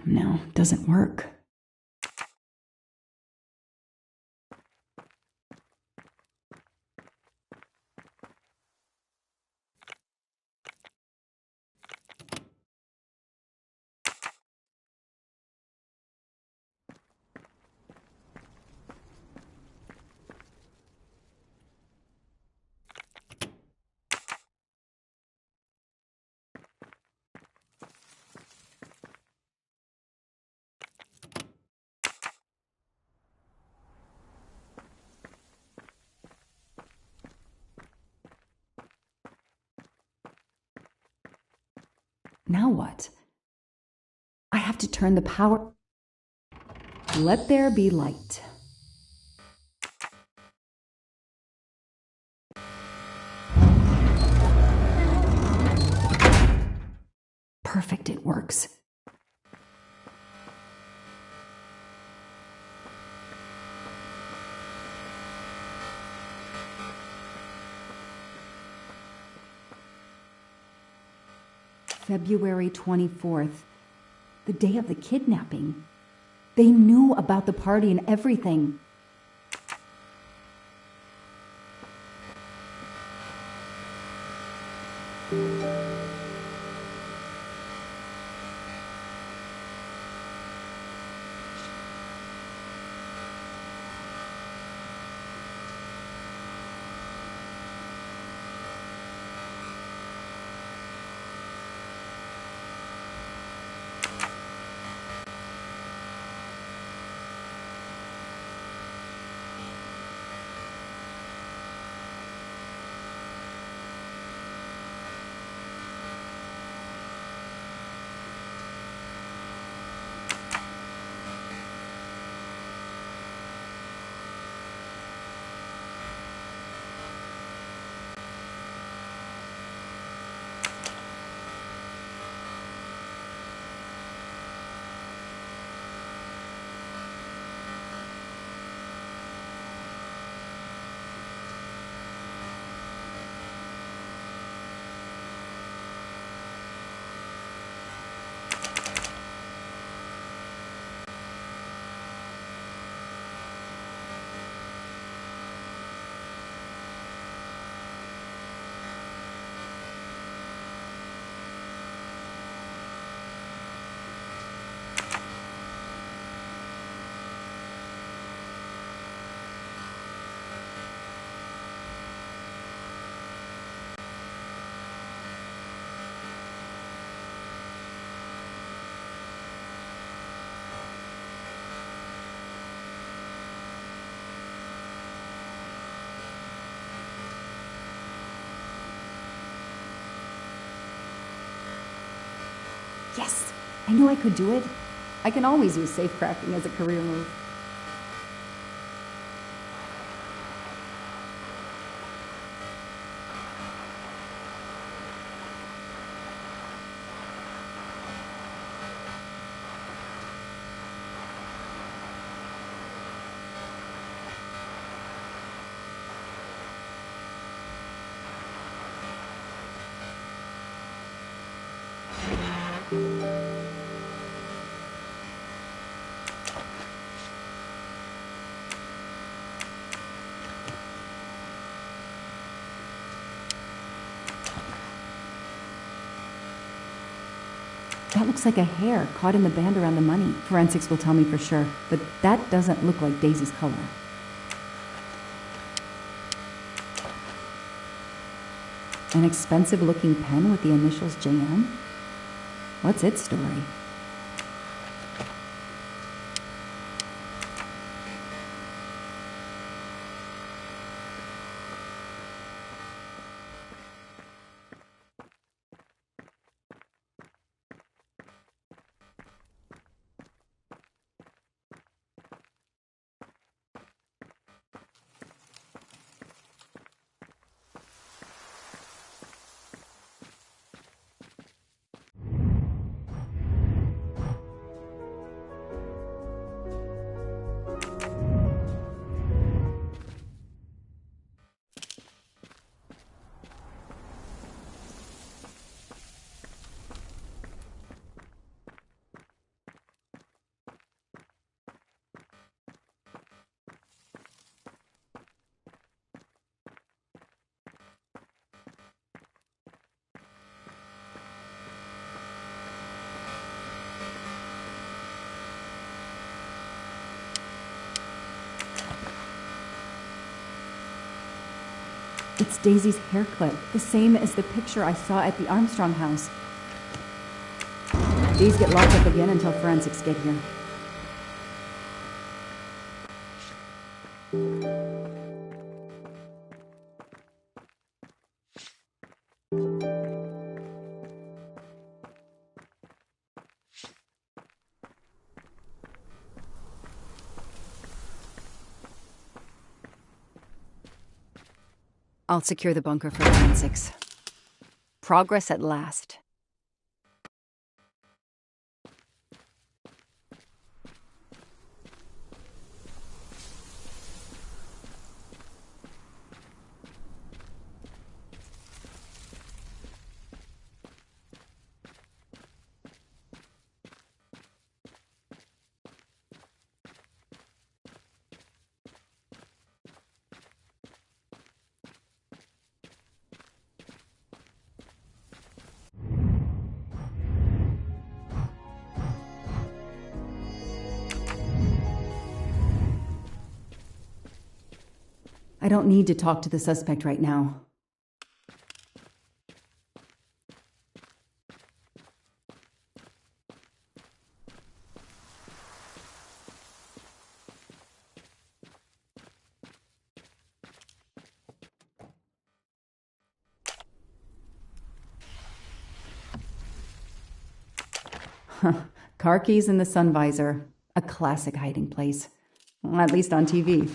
No, doesn't work. Now what? I have to turn the power... Let there be light. Perfect, it works. February 24th, the day of the kidnapping. They knew about the party and everything. Yes! I knew I could do it. I can always use safecrafting as a career move. That looks like a hair caught in the band around the money. Forensics will tell me for sure, but that doesn't look like Daisy's color. An expensive-looking pen with the initials JM? What's its story? It's Daisy's hair clip, the same as the picture I saw at the Armstrong house. These get locked up again until forensics get here. I'll secure the bunker for forensics. Progress at last. I don't need to talk to the suspect right now. Car keys in the sun visor. A classic hiding place. Well, at least on TV.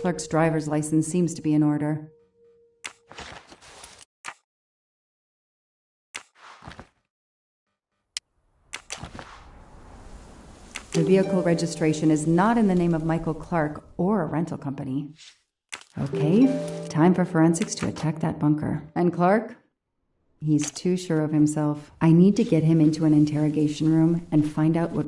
Clark's driver's license seems to be in order. The vehicle registration is not in the name of Michael Clark or a rental company. Okay, time for forensics to attack that bunker. And Clark? He's too sure of himself. I need to get him into an interrogation room and find out what...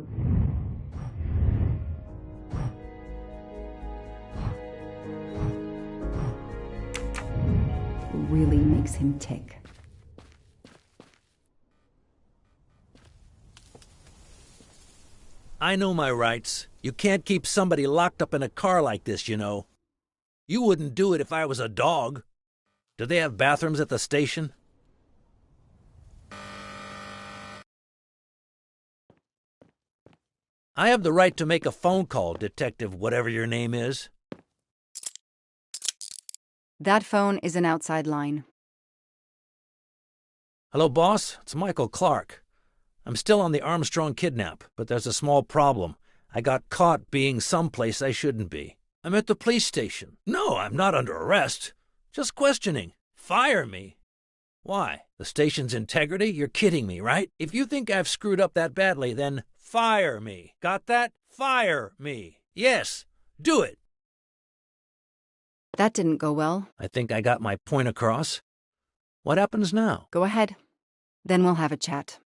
really makes him tick.
I know my rights. You can't keep somebody locked up in a car like this, you know. You wouldn't do it if I was a dog. Do they have bathrooms at the station? I have the right to make a phone call, Detective whatever your name is.
That phone is an outside line.
Hello, boss. It's Michael Clark. I'm still on the Armstrong kidnap, but there's a small problem. I got caught being someplace I shouldn't be. I'm at the police station. No, I'm not under arrest. Just questioning. Fire me. Why? The station's integrity? You're kidding me, right? If you think I've screwed up that badly, then fire me. Got that? Fire me. Yes, do it.
That didn't go well.
I think I got my point across. What happens now?
Go ahead. Then we'll have a chat.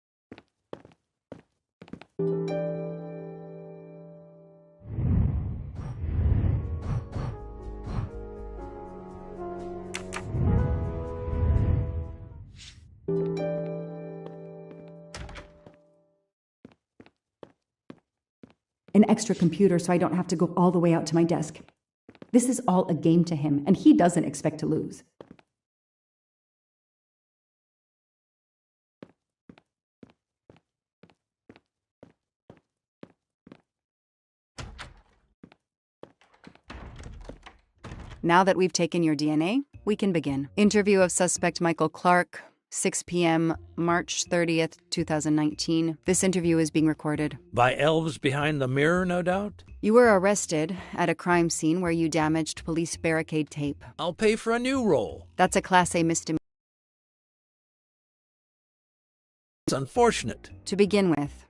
An extra computer so I don't have to go all the way out to my desk. This is all a game to him, and he doesn't expect to lose. Now that we've taken your DNA, we can begin. Interview of suspect Michael Clark, 6 p.m., March 30th, 2019. This interview is being recorded.
By elves behind the mirror, no doubt?
You were arrested at a crime scene where you damaged police barricade tape.
I'll pay for a new role.
That's a Class A misdemeanor.
It's unfortunate.
To begin with,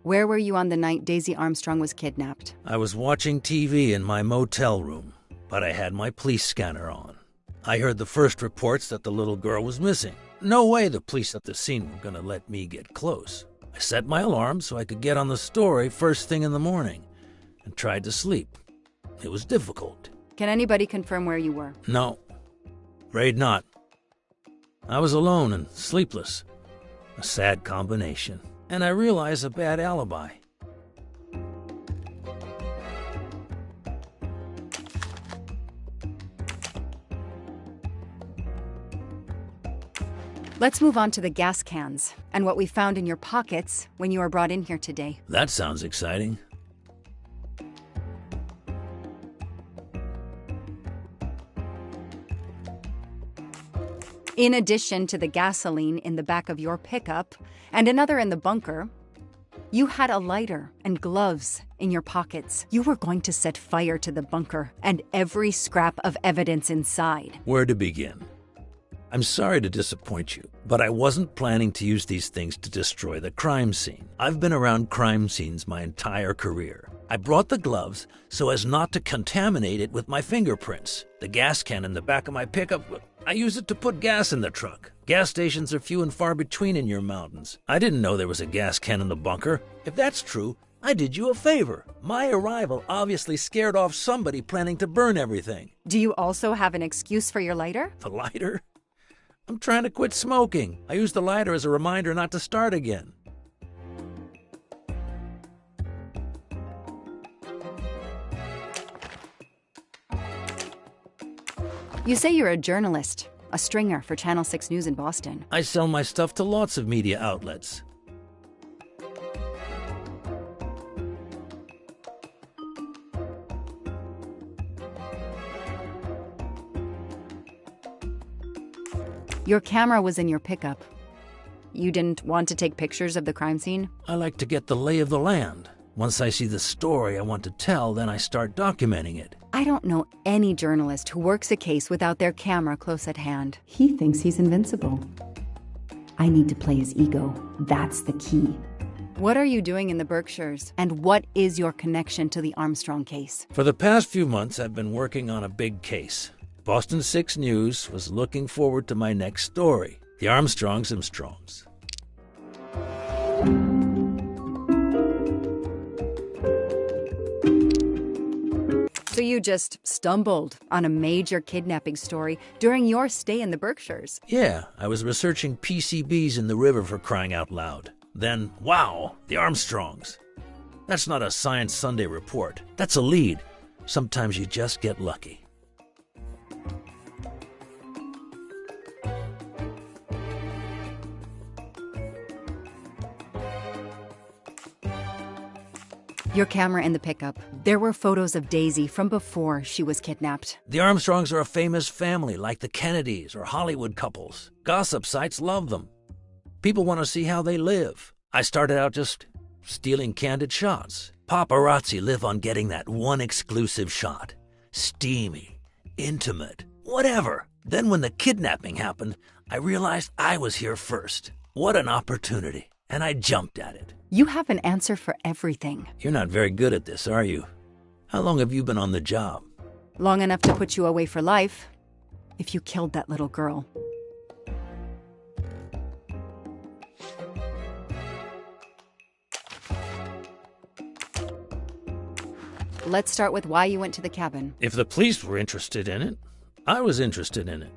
where were you on the night Daisy Armstrong was kidnapped?
I was watching TV in my motel room, but I had my police scanner on. I heard the first reports that the little girl was missing. No way the police at the scene were going to let me get close. I set my alarm so I could get on the story first thing in the morning and tried to sleep. It was difficult.
Can anybody confirm where you were?
No, afraid not. I was alone and sleepless. A sad combination. And I realized a bad alibi.
Let's move on to the gas cans and what we found in your pockets when you were brought in here today.
That sounds exciting.
In addition to the gasoline in the back of your pickup and another in the bunker, you had a lighter and gloves in your pockets. You were going to set fire to the bunker and every scrap of evidence inside.
Where to begin? I'm sorry to disappoint you, but I wasn't planning to use these things to destroy the crime scene. I've been around crime scenes my entire career. I brought the gloves so as not to contaminate it with my fingerprints. The gas can in the back of my pickup, I use it to put gas in the truck. Gas stations are few and far between in your mountains. I didn't know there was a gas can in the bunker. If that's true, I did you a favor. My arrival obviously scared off somebody planning to burn everything.
Do you also have an excuse for your lighter?
The lighter? I'm trying to quit smoking. I used the lighter as a reminder not to start again.
You say you're a journalist, a stringer for Channel 6 News in Boston.
I sell my stuff to lots of media outlets.
Your camera was in your pickup. You didn't want to take pictures of the crime scene?
I like to get the lay of the land. Once I see the story I want to tell, then I start documenting it.
I don't know any journalist who works a case without their camera close at hand. He thinks he's invincible.
I need to play his ego. That's the key.
What are you doing in the Berkshires? And what is your connection to the Armstrong case?
For the past few months, I've been working on a big case. Boston 6 News was looking forward to my next story, the Armstrongs.
So you just stumbled on a major kidnapping story during your stay in the Berkshires?
Yeah, I was researching PCBs in the river for crying out loud. Then, wow, the Armstrongs. That's not a Science Sunday report. That's a lead. Sometimes you just get lucky.
Your camera in the pickup. There were photos of Daisy from before she was kidnapped.
The Armstrongs are a famous family, like the Kennedys or Hollywood couples. Gossip sites love them. People want to see how they live. I started out just stealing candid shots. Paparazzi live on getting that one exclusive shot. Steamy, intimate, whatever. Then when the kidnapping happened, I realized I was here first. What an opportunity. And I jumped at it.
You have an answer for everything.
You're not very good at this, are you? How long have you been on the job?
Long enough to put you away for life, if you killed that little girl. Let's start with why you went to the cabin.
If the police were interested in it, I was interested in it.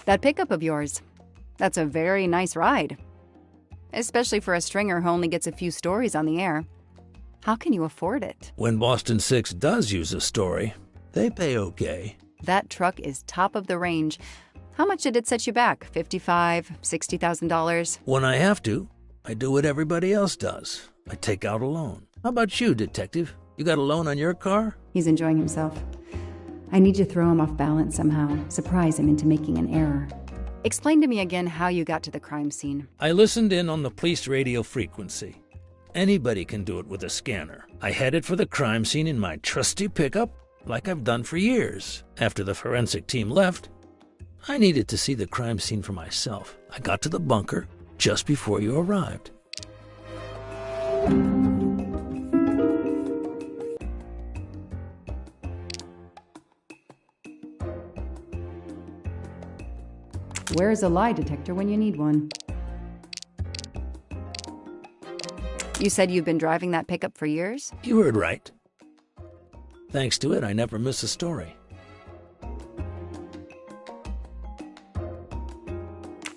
That pickup of yours, that's a very nice ride. Especially for a stringer who only gets a few stories on the air. How can you afford it?
When Boston 6 does use a story, they pay okay.
That truck is top of the range. How much did it set you back? $55,000, $60,000?
When I have to, I do what everybody else does. I take out a loan. How about you, detective? You got a loan on your car?
He's enjoying himself. I need to throw him off balance somehow, surprise him into making an error.
Explain to me again how you got to the crime scene.
I listened in on the police radio frequency. Anybody can do it with a scanner. I headed for the crime scene in my trusty pickup, like I've done for years. After the forensic team left, I needed to see the crime scene for myself. I got to the bunker just before you arrived.
Where's a lie detector when you need one?
You said you've been driving that pickup for years?
You heard right. Thanks to it, I never miss a story.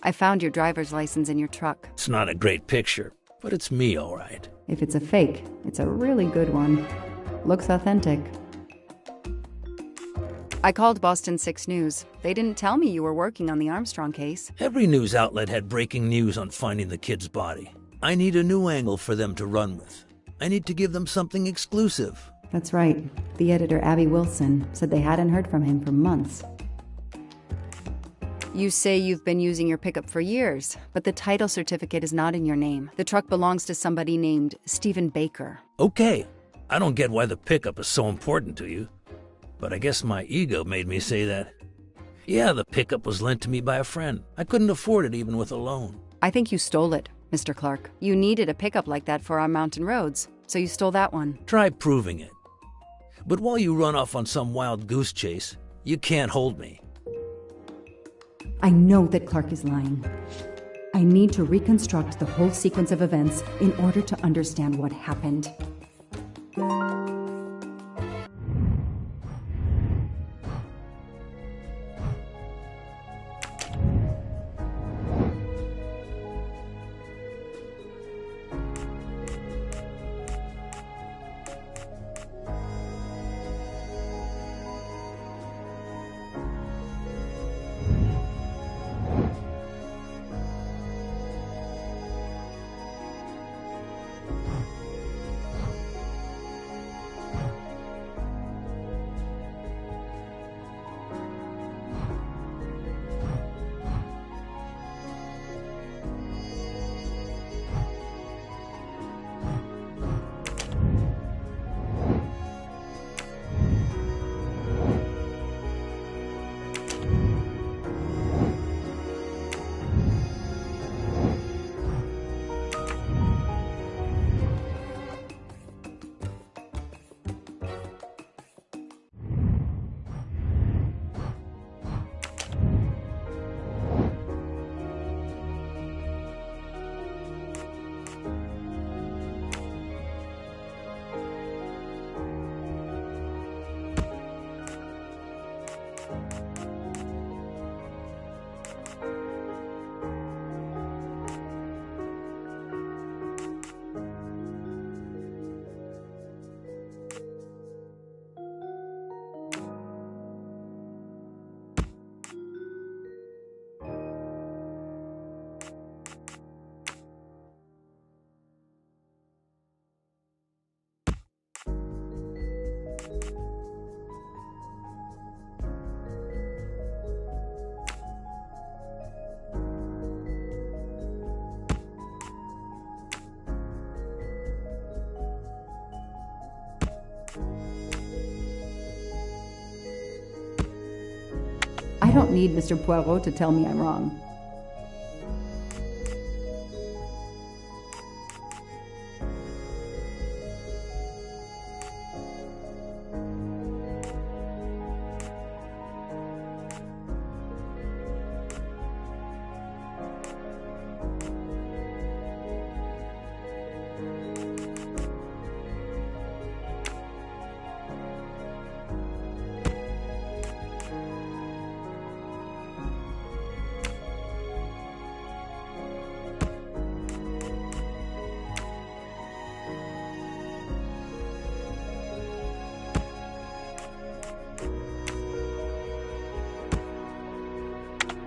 I found your driver's license in your truck.
It's not a great picture, but it's me, all right.
If it's a fake, it's a really good one. Looks authentic.
I called Boston 6 News. They didn't tell me you were working on the Armstrong case.
Every news outlet had breaking news on finding the kid's body. I need a new angle for them to run with. I need to give them something exclusive.
That's right. The editor, Abby Wilson, said they hadn't heard from him for months.
You say you've been using your pickup for years, but the title certificate is not in your name. The truck belongs to somebody named Stephen Baker.
Okay, I don't get why the pickup is so important to you, but I guess my ego made me say that. Yeah, the pickup was lent to me by a friend. I couldn't afford it even with a loan.
I think you stole it, Mr. Clark. You needed a pickup like that for our mountain roads, so you stole that one.
Try proving it. But while you run off on some wild goose chase, you can't hold me.
I know that Clark is lying. I need to reconstruct the whole sequence of events in order to understand what happened. I don't need Mr. Poirot to tell me I'm wrong.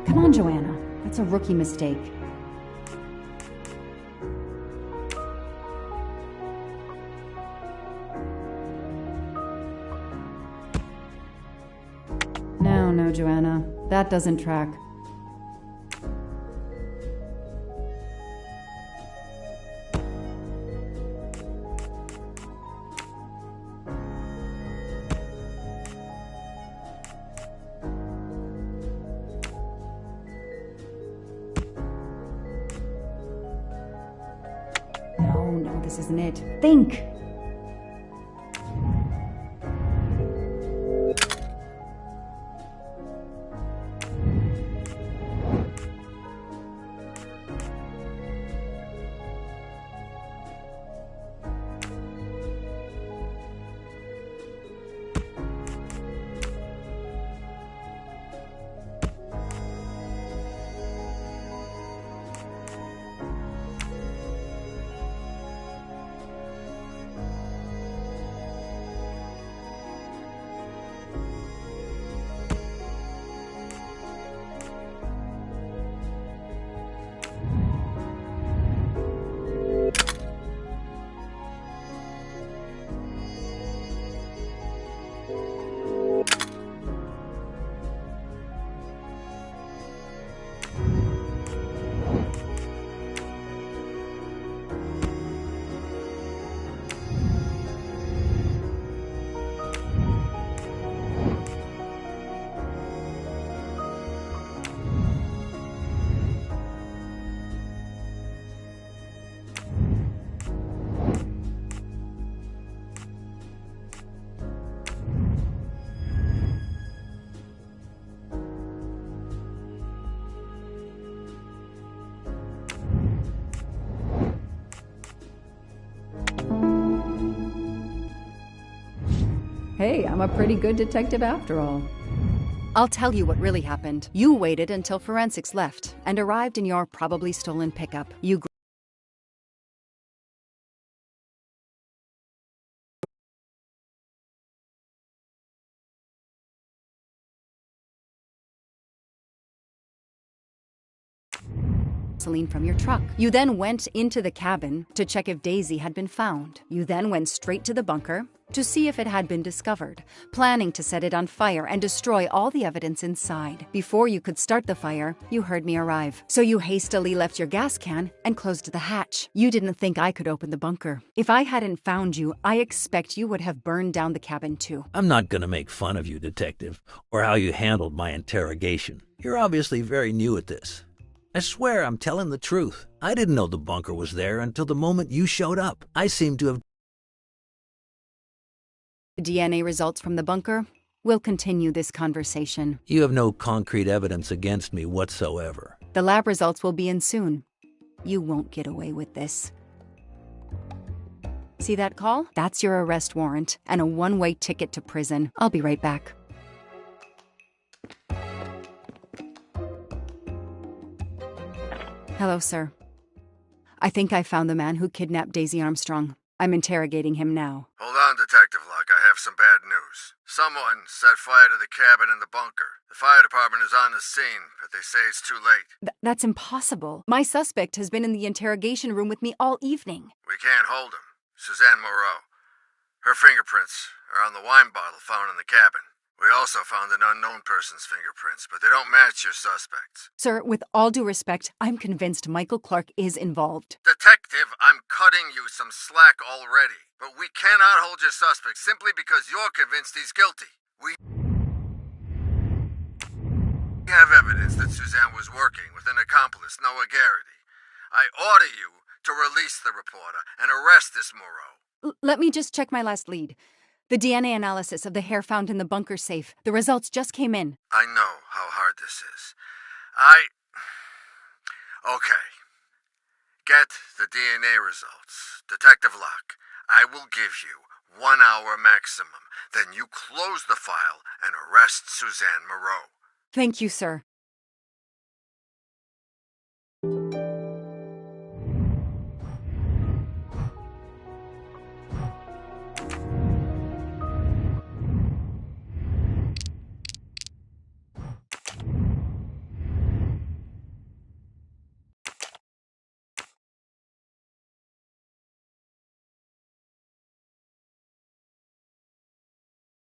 Come on, Joanna. That's a rookie mistake. No, Joanna. That doesn't track. No, this isn't it. Think! Hey, I'm a pretty good detective after all.
I'll tell you what really happened. You waited until forensics left and arrived in your probably stolen pickup. You gasoline from your truck. You then went into the cabin to check if Daisy had been found. You then went straight to the bunker to see if it had been discovered, planning to set it on fire and destroy all the evidence inside. Before you could start the fire, you heard me arrive. So you hastily left your gas can and closed the hatch. You didn't think I could open the bunker. If I hadn't found you, I expect you would have burned down the cabin too.
I'm not going to make fun of you, Detective, or how you handled my interrogation. You're obviously very new at this. I swear I'm telling the truth. I didn't know the bunker was there until the moment you showed up. I seem to have...
DNA results from the bunker will continue this conversation.
You have no concrete evidence against me whatsoever.
The lab results will be in soon. You won't get away with this. See that call? That's your arrest warrant and a one-way ticket to prison. I'll be right back. Hello, sir. I think I found the man who kidnapped Daisy Armstrong. I'm interrogating him now.
Hold on, Detective Locke. I have some bad news. Someone set fire to the cabin in the bunker. The fire department is on the scene, but they say it's too late.
That's impossible. My suspect has been in the interrogation room with me all evening.
We can't hold him. Suzanne Moreau. Her fingerprints are on the wine bottle found in the cabin. We also found an unknown person's fingerprints, but they don't match your suspects.
Sir, with all due respect, I'm convinced Michael Clark is involved.
Detective, I'm cutting you some slack already. But we cannot hold your suspect simply because you're convinced he's guilty. We have evidence that Suzanne was working with an accomplice, Noah Garrity. I order you to release the reporter and arrest this Moreau.
Let me just check my last lead. The DNA analysis of the hair found in the bunker safe. The results just came in.
I know how hard this is. Okay. Get the DNA results. Detective Locke, I will give you 1 hour maximum. Then you close the file and arrest Suzanne Moreau.
Thank you, sir.